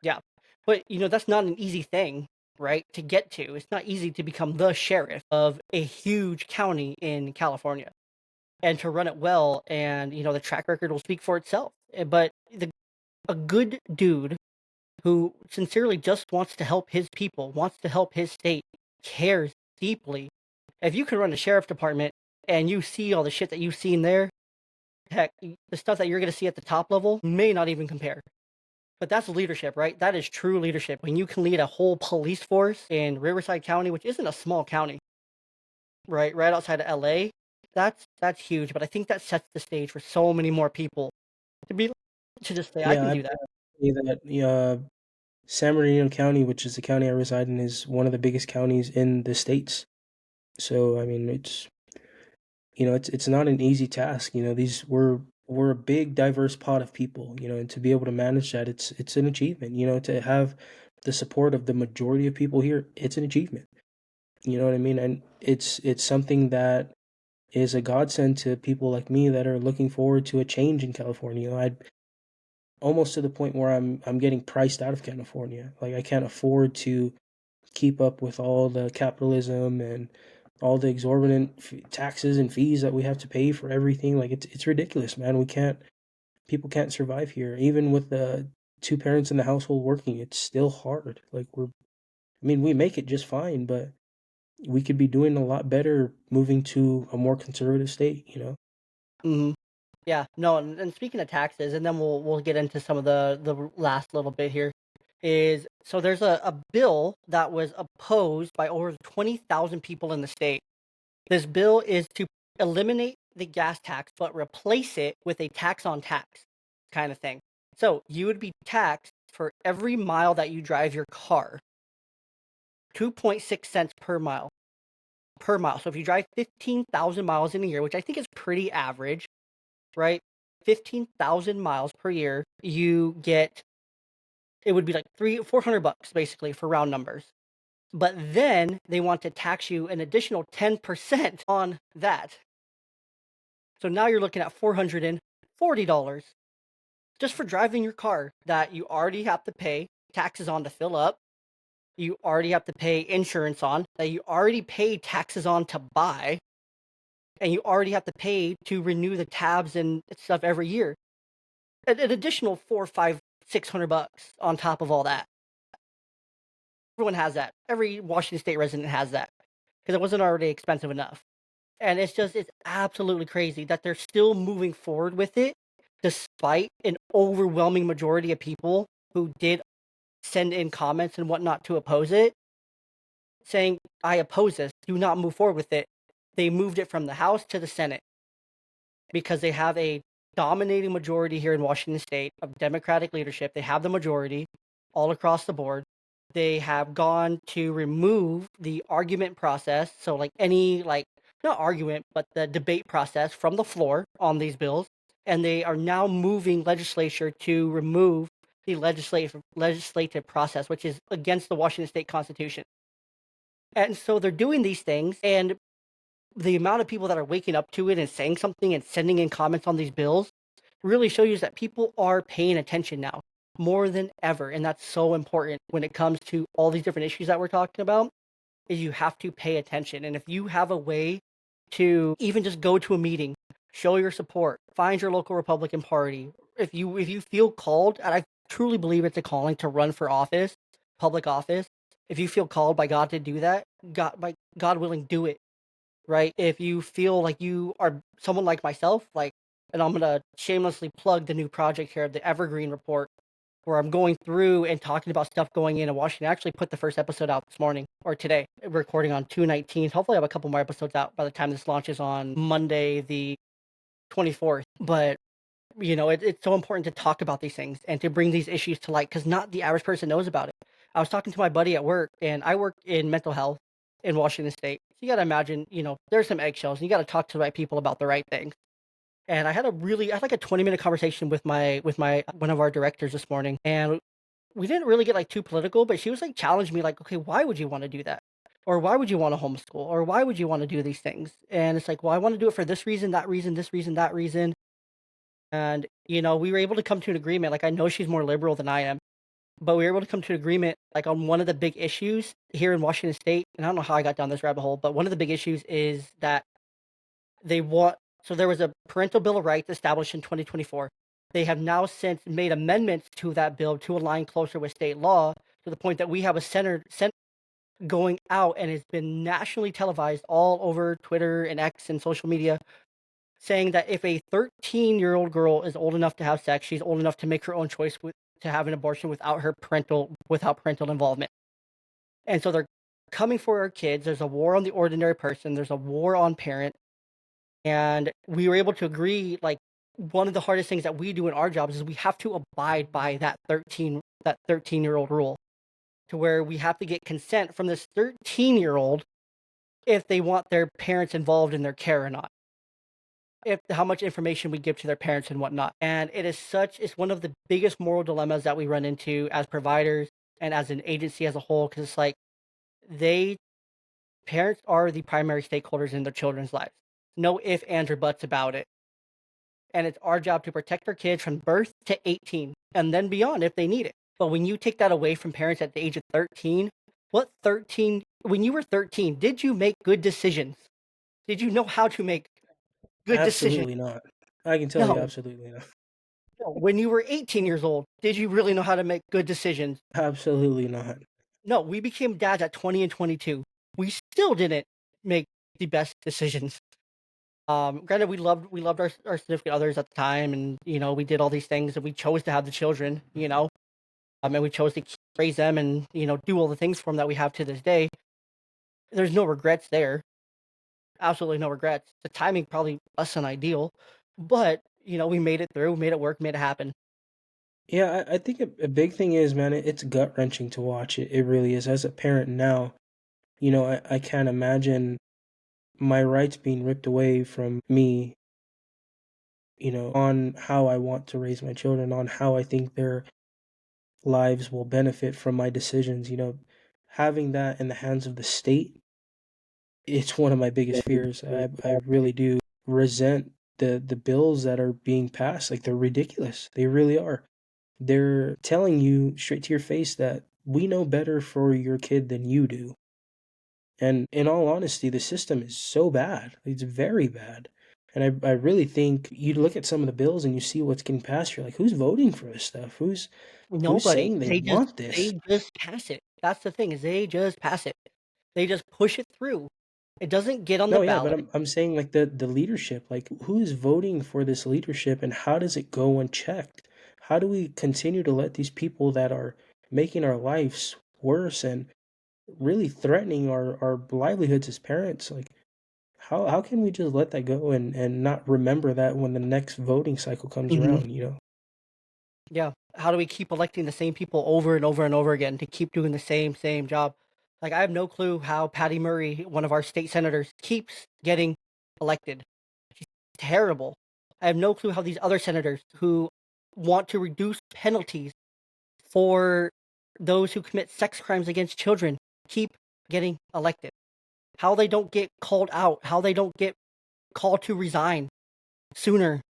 yeah. But, that's not an easy thing, right, to get to. It's not easy to become the sheriff of a huge county in California and to run it well, and, the track record will speak for itself. But a good dude who sincerely just wants to help his people, wants to help his state, cares deeply, If you can run a sheriff department and you see all the shit that you've seen there, heck, the stuff that you're gonna see at the top level may not even compare. But that's leadership, right? That is true leadership. When you can lead a whole police force in Riverside County, which isn't a small county, right? Right outside of LA, that's huge. But I think that sets the stage for so many more people to be to just say, I Yeah, can I'd do that. say that San Bernardino County, which is the county I reside in, is one of the biggest counties in the states. So I mean, it's not an easy task. These we're a big diverse pot of people. And to be able to manage that, it's an achievement. To have the support of the majority of people here, it's an achievement. You know what I mean? And it's something that is a godsend to people like me that are looking forward to a change in California. I almost to the point where I'm getting priced out of California. Like I can't afford to keep up with all the capitalism and all the exorbitant taxes and fees that we have to pay for everything. Like it's ridiculous, man. People can't survive here. Even with the two parents in the household working, it's still hard. Like I mean, we make it just fine, but we could be doing a lot better moving to a more conservative state. Mhm. Yeah, no, and speaking of taxes, and then we'll get into some of the last little bit here. Is so there's a bill that was opposed by over 20,000 people in the state. This bill is to eliminate the gas tax, but replace it with a tax on tax kind of thing. So you would be taxed for every mile that you drive your car, 2.6 cents per mile. Per mile. So if you drive 15,000 miles in a year, which I think is pretty average, right? 15,000 miles per year, you get it would be like 400 bucks basically for round numbers. But then they want to tax you an additional 10% on that. So now you're looking at $440 just for driving your car that you already have to pay taxes on to fill up. You already have to pay insurance on that you already pay taxes on to buy, and you already have to pay to renew the tabs and stuff every year. An additional 4, 5, 600 bucks on top of all that. Everyone has that. Every Washington State resident has that because it wasn't already expensive enough. And it's absolutely crazy that they're still moving forward with it, despite an overwhelming majority of people who did send in comments and whatnot to oppose it, saying, I oppose this, do not move forward with it. They moved it from the House to the Senate because they have a dominating majority here in Washington State of Democratic leadership. They have the majority all across the board. They have gone to remove the argument process. So, like any, like, not argument, but the debate process from the floor on these bills. And they are now moving legislature to remove the legislative process, which is against the Washington State Constitution. And so they're doing these things, and the amount of people that are waking up to it and saying something and sending in comments on these bills really shows you that people are paying attention now more than ever. And that's so important when it comes to all these different issues that we're talking about, is you have to pay attention. And if you have a way to even just go to a meeting, show your support, find your local Republican Party. If you feel called, and I truly believe it's a calling to run for office, public office, if you feel called by God to do that, God willing, do it, right? If you feel like you are someone like myself, like, and I'm gonna shamelessly plug the new project here, the Evergreen Report, where I'm going through and talking about stuff going in Washington. I actually put the first episode out this morning or today. We're recording on 2/19. Hopefully, I have a couple more episodes out by the time this launches on Monday, the 24th. But it's so important to talk about these things and to bring these issues to light because not the average person knows about it. I was talking to my buddy at work, and I work in mental health in Washington State. So you got to imagine, there's some eggshells, and you got to talk to the right people about the right things. And I had like a 20-minute conversation with my one of our directors this morning, and we didn't really get like too political, but she was like challenging me, like, okay, why would you want to do that? Or why would you want to homeschool? Or why would you want to do these things? And it's like, well, I want to do it for this reason, that reason, this reason, that reason. And, we were able to come to an agreement. Like, I know she's more liberal than I am, but we were able to come to an agreement, like, on one of the big issues here in Washington State. And I don't know how I got down this rabbit hole, but one of the big issues is that they want, so there was a parental bill of rights established in 2024. They have now since made amendments to that bill to align closer with state law to the point that we have a going out, and it's been nationally televised all over Twitter and X and social media, saying that if a 13-year-old girl is old enough to have sex, she's old enough to make her own choice to have an abortion without parental involvement. And so they're coming for our kids. There's a war on the ordinary person. There's a war on parent. And we were able to agree, like, one of the hardest things that we do in our jobs is we have to abide by that 13-year-old rule, to where we have to get consent from this 13-year-old if they want their parents involved in their care or not. If how much information we give to their parents and whatnot. And it's one of the biggest moral dilemmas that we run into as providers and as an agency as a whole, because it's like they parents are the primary stakeholders in their children's lives. No ifs, ands, or buts about it. And it's our job to protect our kids from birth to 18 and then beyond if they need it. But when you take that away from parents at the age of 13, when you were 13, did you make good decisions? Did you know how to make good decisions? Absolutely not. I can tell you No. absolutely not. No. When you were 18 years old, did you really know how to make good decisions? Absolutely not. No, we became dads at 20 and 22. We still didn't make the best decisions. Granted, we loved our significant others at the time, and we did all these things, and we chose to have the children, and we chose to raise them, and do all the things for them that we have to this day. There's no regrets there, absolutely no regrets. The timing probably less than ideal, but we made it through, made it work, made it happen. Yeah, I think a big thing is, man, it's gut wrenching to watch it. It really is. As a parent now, I can't imagine my rights being ripped away from me, on how I want to raise my children, on how I think their lives will benefit from my decisions. Having that in the hands of the state, it's one of my biggest fears. I really do resent the bills that are being passed. Like, they're ridiculous. They really are. They're telling you straight to your face that we know better for your kid than you do. And in all honesty, the system is so bad. It's very bad. And I really think you look at some of the bills and you see what's getting passed. You're like, who's voting for this stuff? Who's Nobody. saying they They just want this? they just pass it. That's the thing, is they just pass it. They just push it through. It doesn't get on the No, yeah, but ballot. I'm saying, like, the leadership. Like, who's voting for this leadership, and how does it go unchecked? How do we continue to let these people that are making our lives worse and really threatening our livelihoods as parents, like, how can we just let that go and not remember that when the next voting cycle comes Mhm. around? Yeah. How do we keep electing the same people over and over and over again to keep doing the same job? Like, I have no clue how Patty Murray, one of our state senators, keeps getting elected. She's terrible. I have no clue how these other senators who want to reduce penalties for those who commit sex crimes against children keep getting elected. How they don't get called out, how they don't get called to resign sooner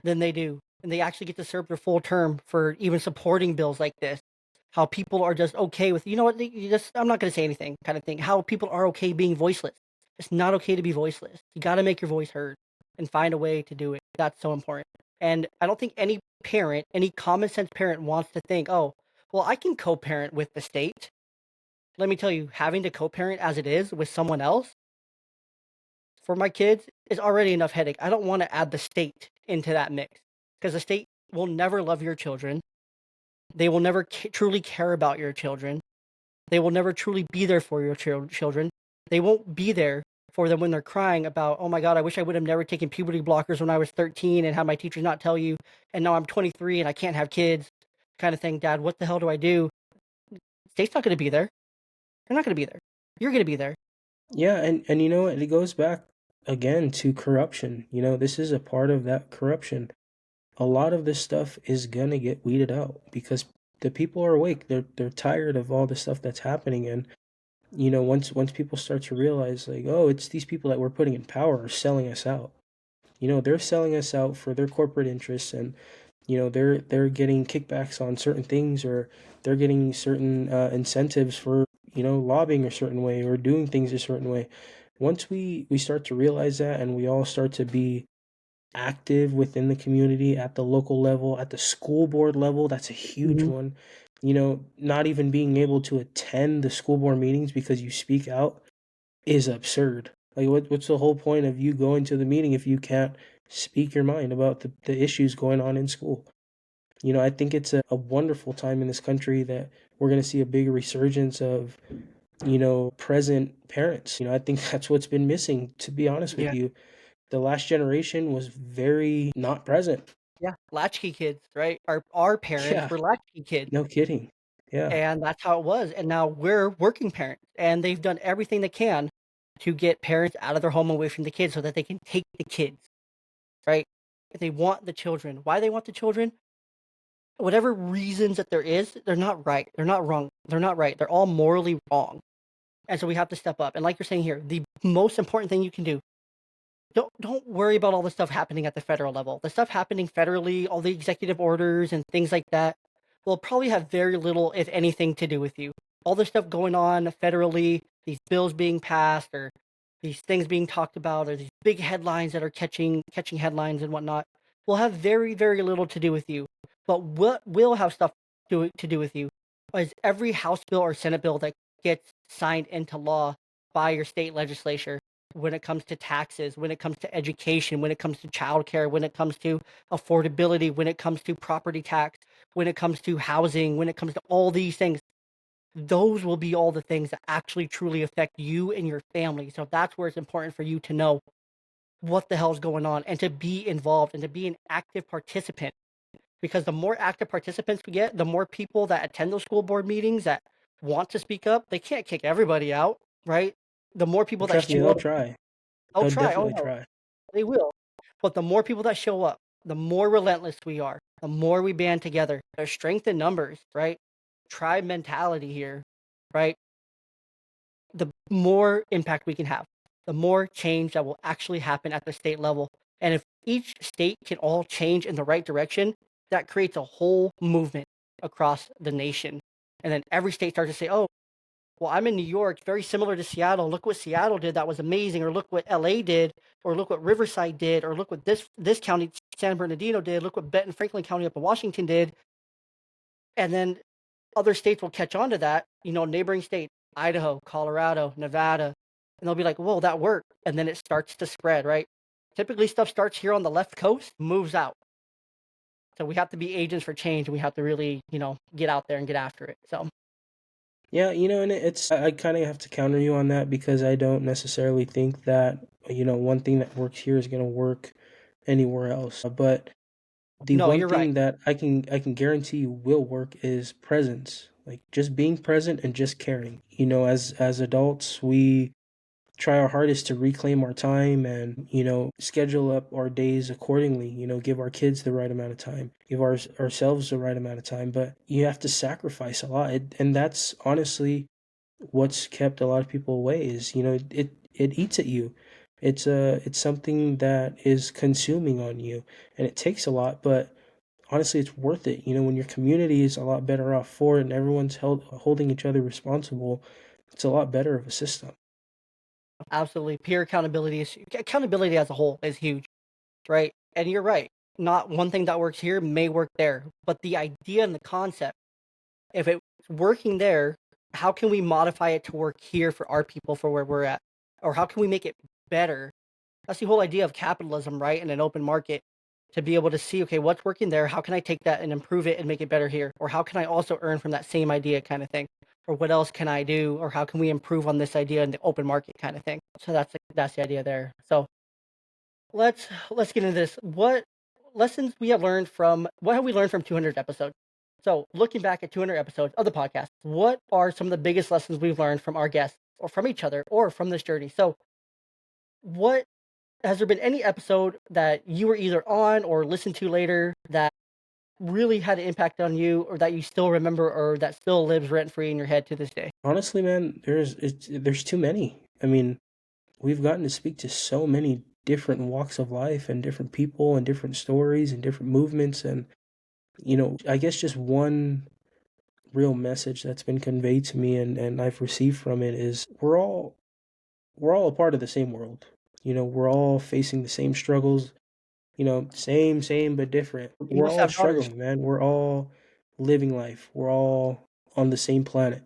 than they do, and they actually get to serve their full term for even supporting bills like this. How people are just okay with, what, you just, I'm not going to say anything kind of thing. How people are okay being voiceless. It's not okay to be voiceless. You got to make your voice heard and find a way to do it. That's so important. And I don't think any parent, any common sense parent, wants to think, oh, well, I can co-parent with the state. Let me tell you, having to co-parent as it is with someone else for my kids is already enough headache. I don't want to add the state into that mix, because the state will never love your children. They will never truly care about your children. They will never truly be there for your children. They won't be there for them when they're crying about, oh my God, I wish I would have never taken puberty blockers when I was 13 and had my teachers not tell you. And now I'm 23 and I can't have kids, kind of thing. Dad, what the hell do I do? State's not going to be there. They're not going to be there. You're going to be there. Yeah, and you know what? It goes back again to corruption. This is a part of that corruption. A lot of this stuff is gonna get weeded out because the people are awake. They're tired of all the stuff that's happening, and once people start to realize, like, oh, it's these people that we're putting in power are selling us out. They're selling us out for their corporate interests, and they're getting kickbacks on certain things, or they're getting certain incentives for lobbying a certain way or doing things a certain way. Once we start to realize that, and we all start to be active within the community at the local level, at the school board level, that's a huge Mhm. one. not even being able to attend the school board meetings because you speak out is absurd. Like, what's the whole point of you going to the meeting if you can't speak your mind about the issues going on in school? I think it's a wonderful time in this country that we're going to see a big resurgence of, present parents. I think that's what's been missing, to be honest with Yeah. you. The last generation was very not present. Yeah. Latchkey kids, right? Our parents Yeah, were latchkey kids, no kidding. Yeah, and that's how it was. And now we're working parents, and they've done everything they can to get parents out of their home away from the kids so that they can take the kids, right? They want the children. Why they want the children? Whatever reasons that there is, they're not right. They're not wrong. They're not right. They're all morally wrong. And so we have to step up. And like you're saying here, the most important thing you can do, don't worry about all the stuff happening at the federal level. The stuff happening federally, all the executive orders and things like that, will probably have very little, if anything, to do with you. All the stuff going on federally, these bills being passed, or these things being talked about, or these big headlines that are catching headlines and whatnot, will have very, very little to do with you. But what will have stuff to do with you is every House bill or Senate bill that gets signed into law by your state legislature, when it comes to taxes, when it comes to education, when it comes to childcare, when it comes to affordability, when it comes to property tax, when it comes to housing, when it comes to all these things. Those will be all the things that actually truly affect you and your family. So that's where it's important for you to know what the hell's going on and to be involved and to be an active participant. Because the more active participants we get, the more people that attend those school board meetings that want to speak up. They can't kick everybody out, right? The more people that trust me, show they'll up, try. they'll They'll try. Oh definitely no, try. they will. But the more people that show up, the more relentless we are, the more we band together. There's strength in numbers, right? Tribe mentality here, right? The more impact we can have, the more change that will actually happen at the state level. And if each state can all change in the right direction, that creates a whole movement across the nation. And then every state starts to say, oh, well, I'm in New York, very similar to Seattle. Look what Seattle did. That was amazing. Or look what LA did. Or look what Riverside did. Or look what this county, San Bernardino, did. Look what Benton Franklin County up in Washington did. And then other states will catch on to that, neighboring states, Idaho, Colorado, Nevada, and they'll be like, whoa, that worked. And then it starts to spread, right? Typically, stuff starts here on the left coast, moves out. So we have to be agents for change. And we have to really, get out there and get after it. So, Yeah, and I kind of have to counter you on that because I don't necessarily think that, one thing that works here is going to work anywhere else. But the no, one you're right. thing that I can guarantee you will work is presence. Like just being present and just caring. As adults, we try our hardest to reclaim our time and schedule up our days accordingly, give our kids the right amount of time, give ourselves the right amount of time, but you have to sacrifice a lot. And that's honestly what's kept a lot of people away is it eats at you. It's something that is consuming on you, and it takes a lot, but honestly it's worth it. When your community is a lot better off for it and everyone's holding each other responsible, it's a lot better of a system. Absolutely. Peer accountability as a whole is huge, right? And you're right. Not one thing that works here may work there, but the idea and the concept, if it's working there, how can we modify it to work here for our people for where we're at? Or how can we make it better? That's the whole idea of capitalism, right? In an open market, to be able to see, okay, what's working there? How can I take that and improve it and make it better here? Or how can I also earn from that same idea kind of thing? Or what else can I do? Or how can we improve on this idea in the open market kind of thing? So that's the idea there. So let's get into this. What have we learned from 200 episodes? So looking back at 200 episodes of the podcast, what are some of the biggest lessons we've learned from our guests or from each other or from this journey? So what has there been any episode that you were either on or listened to later that really had an impact on you or that you still remember or that still lives rent free in your head to this day? Honestly, man, there's too many. I mean, we've gotten to speak to so many different walks of life and different people and different stories and different movements, and I guess just one real message that's been conveyed to me and I've received from it is we're all a part of the same world. We're all facing the same struggles, same but different. You We're must all have daughters. struggling, man. We're all living life. We're all on the same planet.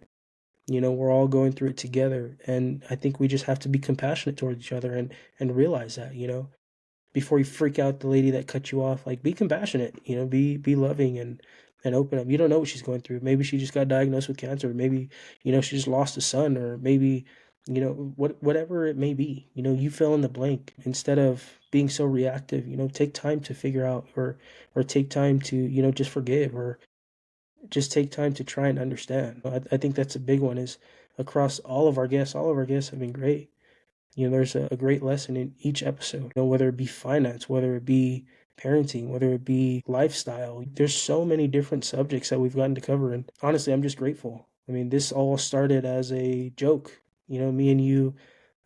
We're all going through it together. And I think we just have to be compassionate towards each other and realize that, before you freak out the lady that cut you off, like be compassionate, be loving and open up. You don't know what she's going through. Maybe she just got diagnosed with cancer. Maybe, she just lost a son, or maybe, whatever it may be, you fill in the blank. Instead of being so reactive, take time to figure out, or take time to, just forgive, or just take time to try and understand. I think that's a big one, is across all of our guests have been great. There's a great lesson in each episode, whether it be finance, whether it be parenting, whether it be lifestyle. There's so many different subjects that we've gotten to cover. And honestly, I'm just grateful. I mean, this all started as a joke, me and you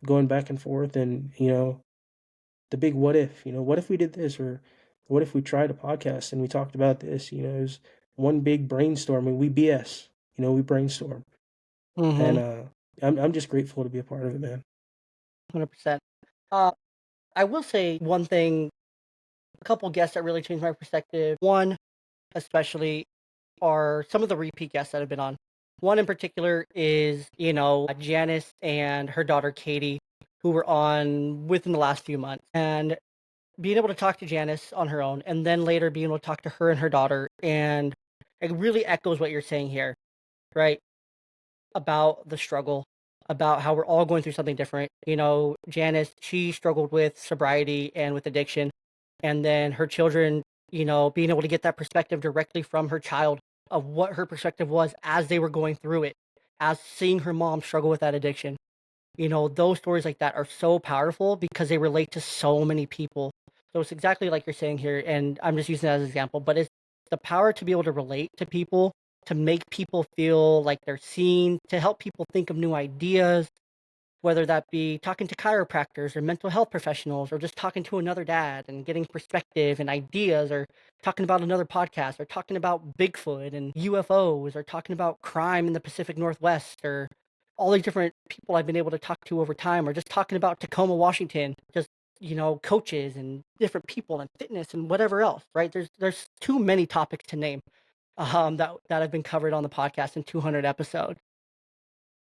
going back and forth, and, the big what if, what if we did this, or what if we tried a podcast and we talked about this, it was one big brainstorm, and we BS, we brainstorm. And Mhm. I'm just grateful to be a part of it, man. 100%. Uh, I will say one thing, a couple guests that really changed my perspective. One, especially, are some of the repeat guests that have been on. One in particular is, Janice and her daughter Katie, who were on within the last few months. And being able to talk to Janice on her own, and then later being able to talk to her and her daughter, and it really echoes what you're saying here, right? About the struggle, about how we're all going through something different. Janice, she struggled with sobriety and with addiction. And then her children, being able to get that perspective directly from her child of what her perspective was as they were going through it, as seeing her mom struggle with that addiction. Those stories like that are so powerful because they relate to so many people. So it's exactly like you're saying here, and I'm just using that as an example, but it's the power to be able to relate to people, to make people feel like they're seen, to help people think of new ideas, whether that be talking to chiropractors or mental health professionals, or just talking to another dad and getting perspective and ideas, or talking about another podcast, or talking about Bigfoot and UFOs, or talking about crime in the Pacific Northwest, or all these different people I've been able to talk to over time, or just talking about Tacoma, Washington, just coaches and different people and fitness and whatever else, right? There's too many topics to name that have been covered on the podcast in 200 episodes.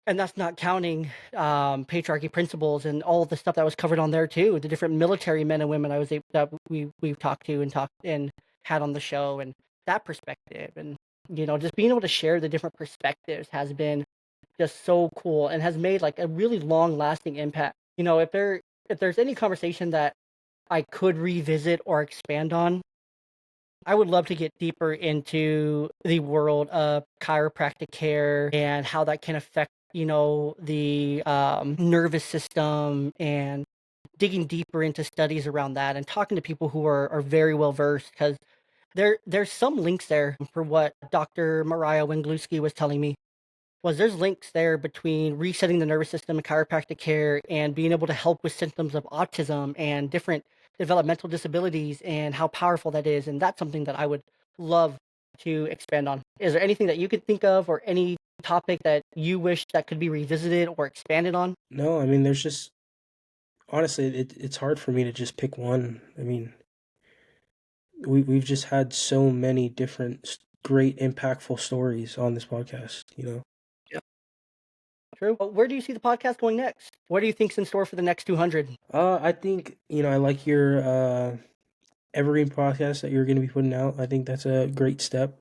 And that's not counting patriarchy principles and all of the stuff that was covered on there too. The different military men and women that we've talked to and talked and had on the show, and that perspective, and just being able to share the different perspectives has been just so cool and has made like a really long lasting impact. If there's any conversation that I could revisit or expand on, I would love to get deeper into the world of chiropractic care and how that can affect, the nervous system, and digging deeper into studies around that and talking to people who are very well versed, because there's some links there for what Dr. Mariah Wingluski was telling me, was there's links there between resetting the nervous system and chiropractic care and being able to help with symptoms of autism and different developmental disabilities, and how powerful that is. And that's something that I would love to expand on. Is there anything that you could think of, or any topic that you wish that could be revisited or expanded on? No, I mean, there's just honestly, it's hard for me to just pick one. I mean, we've just had so many different great, impactful stories on this podcast. Yeah. True. Where do you see the podcast going next? What do you think's in store for the next 200? I think, I like your evergreen podcast that you're going to be putting out. I think that's a great step.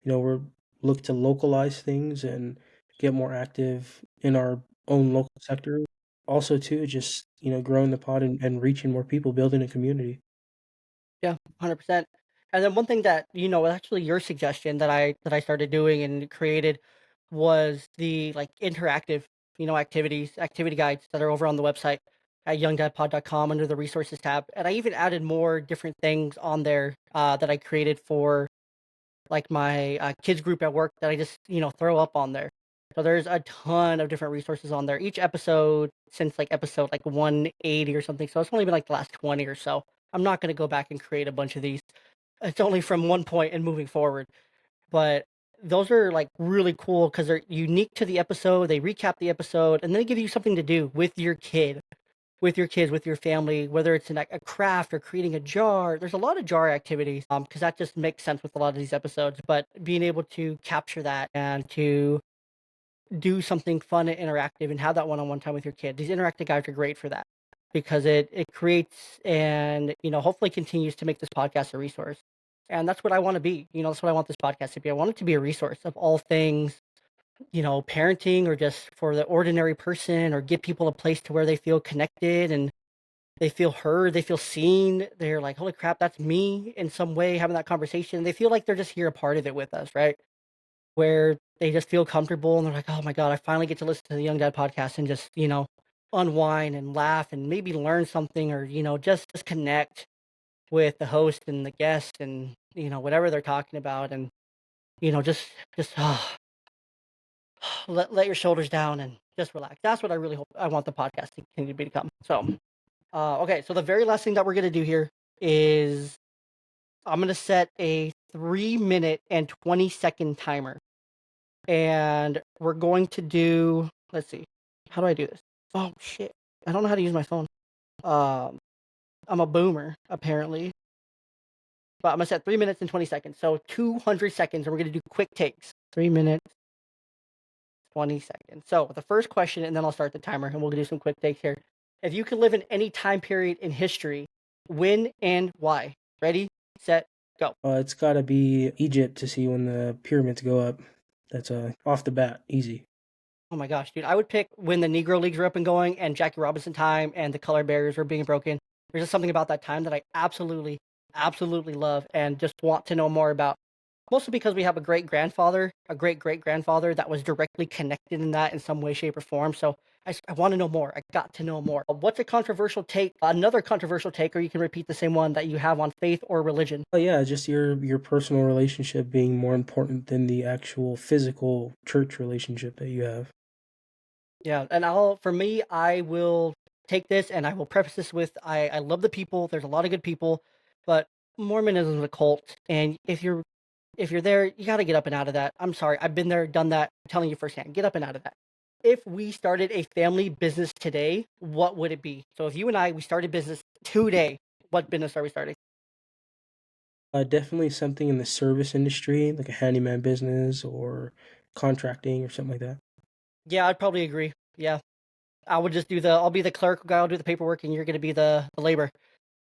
We're look to localize things and get more active in our own local sector. Also, too, just growing the pod and reaching more people, building a community. Yeah, 100%. And then one thing that, actually your suggestion that I started doing and created was the like interactive, activity guides that are over on the website at youngdadpod.com under the resources tab. And I even added more different things on there that I created for like my kids group at work that I just, throw up on there. So there's a ton of different resources on there. Each episode since like episode like 180 or something. So it's only been like the last 20 or so. I'm not going to go back and create a bunch of these. It's only from one point and moving forward. But those are like really cool because they're unique to the episode. They recap the episode and then they give you something to do with your kid. with your kids, with your family, whether it's in a craft or creating a jar. There's a lot of jar activities because that just makes sense with a lot of these episodes. But being able to capture that and to do something fun and interactive and have that one-on-one time with your kid. These interactive guides are great for that because it creates and hopefully continues to make this podcast a resource. And that's what I want to be. That's what I want this podcast to be. I want it to be a resource of all things, parenting or just for the ordinary person or give people a place to where they feel connected and they feel heard, they feel seen. They're like, holy crap, that's me in some way having that conversation. They feel like they're just here a part of it with us, right? Where they just feel comfortable and they're like, "Oh my god, I finally get to listen to the Young Dad podcast and just, unwind and laugh and maybe learn something or, just connect with the host and the guest and, whatever they're talking about and, just let your shoulders down and just relax." That's what I really hope I want the podcast to continue to become. So, okay, so the very last thing that we're gonna do here is I'm gonna set a 3 minute and 20-second timer. And we're going to do, let's see, how do I do this? Oh shit, I don't know how to use my phone. Um, I'm a boomer apparently, but I'm gonna set 3 minutes and 20 seconds, so 200 seconds, and we're gonna do quick takes. 3 minutes, 20 seconds. So the first question, and then I'll start the timer, and we'll do some quick takes here. If you could live in any time period in history, when and why? Ready, set, go. It's got to be Egypt to see when the pyramids go up. That's off the bat, easy. Oh my gosh, dude. I would pick when the Negro Leagues were up and going and Jackie Robinson time and the color barriers were being broken. There's just something about that time that I absolutely, absolutely love and just want to know more about. Mostly because we have a great grandfather, a great great grandfather that was directly connected in that in some way, shape, or form. So I want to know more. I got to know more. What's a controversial take? Another controversial take, or you can repeat the same one that you have on faith or religion. Oh yeah, just your personal relationship being more important than the actual physical church relationship that you have. Yeah, and for me, I will take this and I will preface this with I love the people. There's a lot of good people, but Mormonism is a cult, and if you're there, you got to get up and out of that. I'm sorry, I've been there, done that. I'm telling you firsthand, get up and out of that. If we started a family business today, what would it be? So if you and I we started business today, what business are we starting? Definitely something in the service industry, like a handyman business or contracting or something like that. Yeah, I'd probably agree. Yeah, I would just I'll be the clerical guy. I'll do the paperwork, and you're going to be the labor.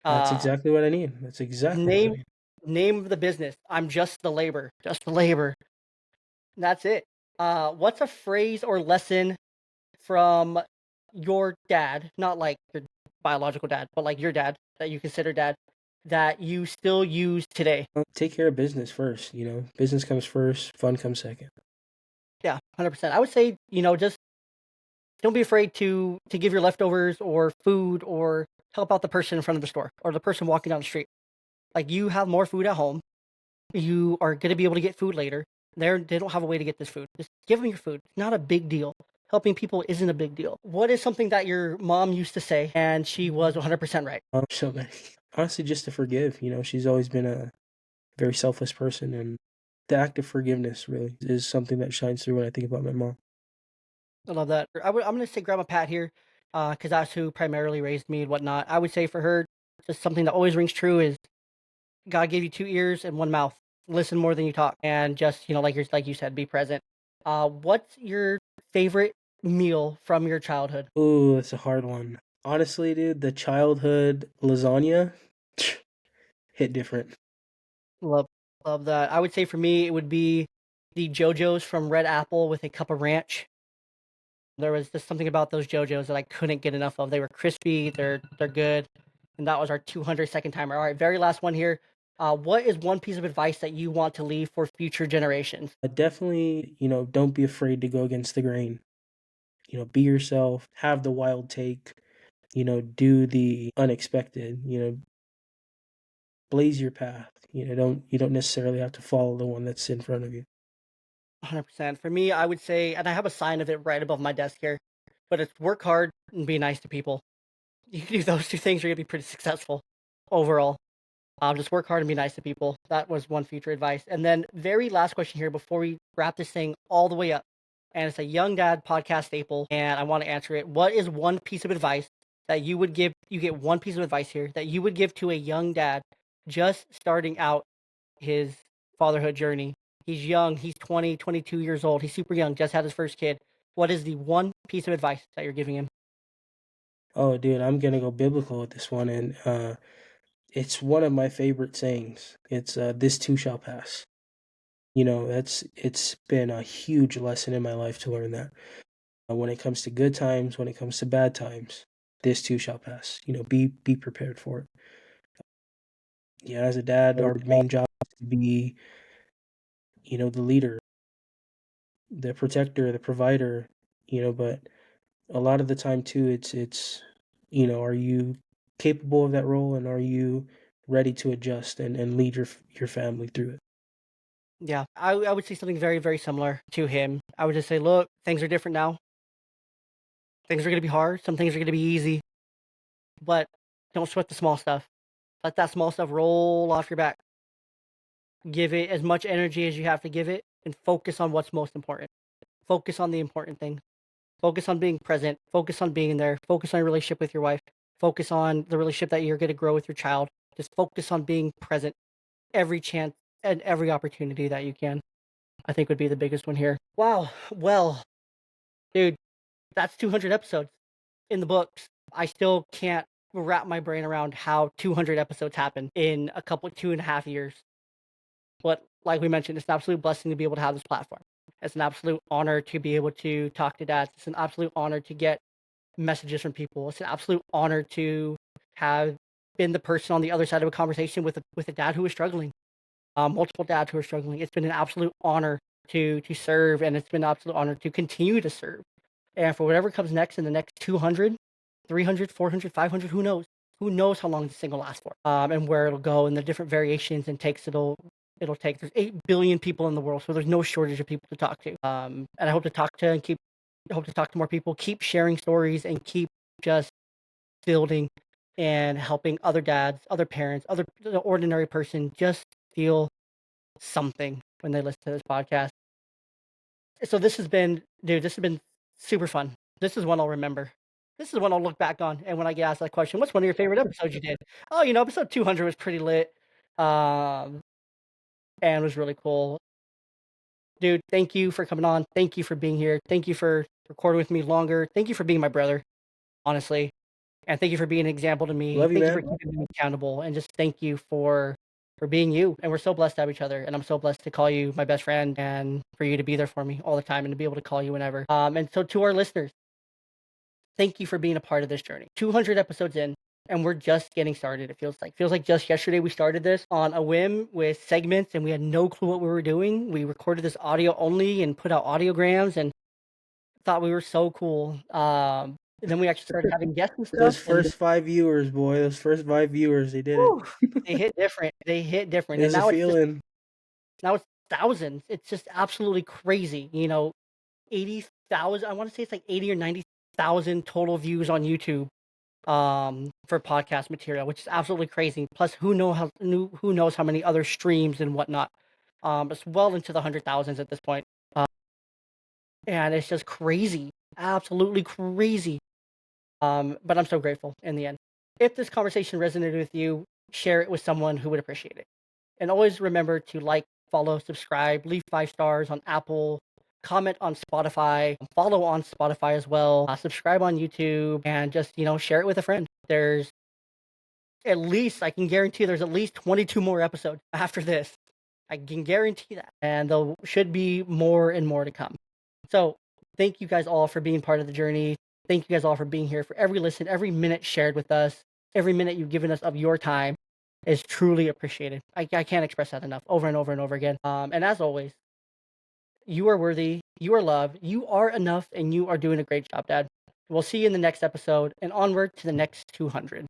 That's Uh, exactly what I need. That's exactly what I Name need. name of the business. I'm just the labor. Just the labor. That's it. What's a phrase or lesson from your dad, not like your biological dad, but like your dad that you consider dad that you still use today? Take care of business first. Business comes first, fun comes second. Yeah, 100%. I would say, just don't be afraid to give your leftovers or food or help out the person in front of the store or the person walking down the street. Like you have more food at home. You are going to be able to get food later. They don't have a way to get this food. Just give them your food. It's not a big deal. Helping people isn't a big deal. What is something that your mom used to say and she was 100% right? So many. Honestly, just to forgive. She's always been a very selfless person, and the act of forgiveness really is something that shines through when I think about my mom. I love that. I'm going to say Grandma Pat here because that's who primarily raised me and whatnot. I would say for her, just something that always rings true is God gave you two ears and one mouth. Listen more than you talk, and just like you said, be present. What's your favorite meal from your childhood? Ooh, that's a hard one. Honestly, dude, the childhood lasagna hit different. Love love that. I would say for me, it would be the JoJo's from Red Apple with a cup of ranch. There was just something about those JoJo's that I couldn't get enough of. They were crispy, they're good, and that was our 200-second timer. All right, very last one here. What is one piece of advice that you want to leave for future generations? Definitely, don't be afraid to go against the grain. Be yourself, have the wild take, do the unexpected, blaze your path. You don't necessarily have to follow the one that's in front of you. 100%. For me, I would say, and I have a sign of it right above my desk here, but it's work hard and be nice to people. You can do those two things, you're gonna be pretty successful overall. Just work hard and be nice to people. That was one future advice. And then, very last question here before we wrap this thing all the way up. And it's a young dad podcast staple, and I want to answer it. What is one piece of advice that you get one piece of advice here that you would give to a young dad just starting out his fatherhood journey. He's young, he's 20, 22 years old, he's super young, just had his first kid. What is the one piece of advice that you're giving him? Oh, dude, I'm gonna go biblical with this one, and it's one of my favorite sayings. It's "This too shall pass." It's been a huge lesson in my life to learn that. When it comes to good times, when it comes to bad times, this too shall pass. Be prepared for it. Yeah, as a dad, our main job is to be, the leader, the protector, the provider. But a lot of the time too, it's are you capable of that role, and are you ready to adjust and lead your family through it? Yeah, I would say something very, very similar to him. I would just say, look, things are different now. Things are going to be hard. Some things are going to be easy, but don't sweat the small stuff. Let that small stuff roll off your back. Give it as much energy as you have to give it and focus on what's most important. Focus on the important things. Focus on being present. Focus on being there. Focus on your relationship with your wife. Focus on the relationship that you're going to grow with your child. Just focus on being present every chance and every opportunity that you can. I think would be the biggest one here. Wow. Well, dude, that's 200 episodes in the books. I still can't wrap my brain around how 200 episodes happen in a couple 2.5 years. But like we mentioned, it's an absolute blessing to be able to have this platform. It's an absolute honor to be able to talk to dads. It's an absolute honor to get messages from people. It's an absolute honor to have been the person on the other side of a conversation with a dad who is struggling, multiple dads who are struggling. It's been an absolute honor to serve, and it's been an absolute honor to continue to serve. And for whatever comes next in the next 200, 300, 400, 500, who knows? Who knows how long this thing will last for? And where it'll go and the different variations and takes it'll take. There's 8 billion people in the world, so there's no shortage of people to talk to. And I hope to talk to and keep hope to talk to more people, keep sharing stories, and keep just building and helping other dads, other parents, other the ordinary person just feel something when they listen to this podcast. So this has been super fun. This is one I'll remember. This is one I'll look back on, and when I get asked that question, "What's one of your favorite episodes you did?" Oh, episode 200 was pretty lit, um, and was really cool. Dude, thank you for coming on. Thank you for being here. Thank you for recording with me longer. Thank you for being my brother, honestly, and thank you for being an example to me. Love you, Thank you for man. keeping me accountable, and just thank you for being you. And we're so blessed to have each other, and I'm so blessed to call you my best friend, and for you to be there for me all the time, and to be able to call you whenever. And so to our listeners, thank you for being a part of this journey. 200 episodes in, and we're just getting started. It feels like just yesterday we started this on a whim with segments, and we had no clue what we were doing. We recorded this audio only and put out audiograms, and thought we were so cool. And then we actually started having guests and stuff, Those and first 5 viewers, boy. Those first 5 viewers, they did it. whew, they hit different. They hit different, and There's a feeling. now it's thousands. It's just absolutely crazy. 80,000. I want to say it's like 80 or 90,000 total views on YouTube for podcast material, which is absolutely crazy. Plus, who knows how many other streams and whatnot. It's well into the 100,000s at this point, and it's just crazy, absolutely crazy. But I'm so grateful in the end. If this conversation resonated with you, share it with someone who would appreciate it. And always remember to like, follow, subscribe, leave 5 stars on Apple, comment on Spotify, follow on Spotify as well, subscribe on YouTube, and just, share it with a friend. I can guarantee there's at least 22 more episodes after this. I can guarantee that. And there should be more and more to come. So thank you guys all for being part of the journey. Thank you guys all for being here, for every listen, every minute shared with us, every minute you've given us of your time is truly appreciated. I can't express that enough over and over and over again. And as always, you are worthy, you are loved, you are enough, and you are doing a great job, Dad. We'll see you in the next episode and onward to the next 200.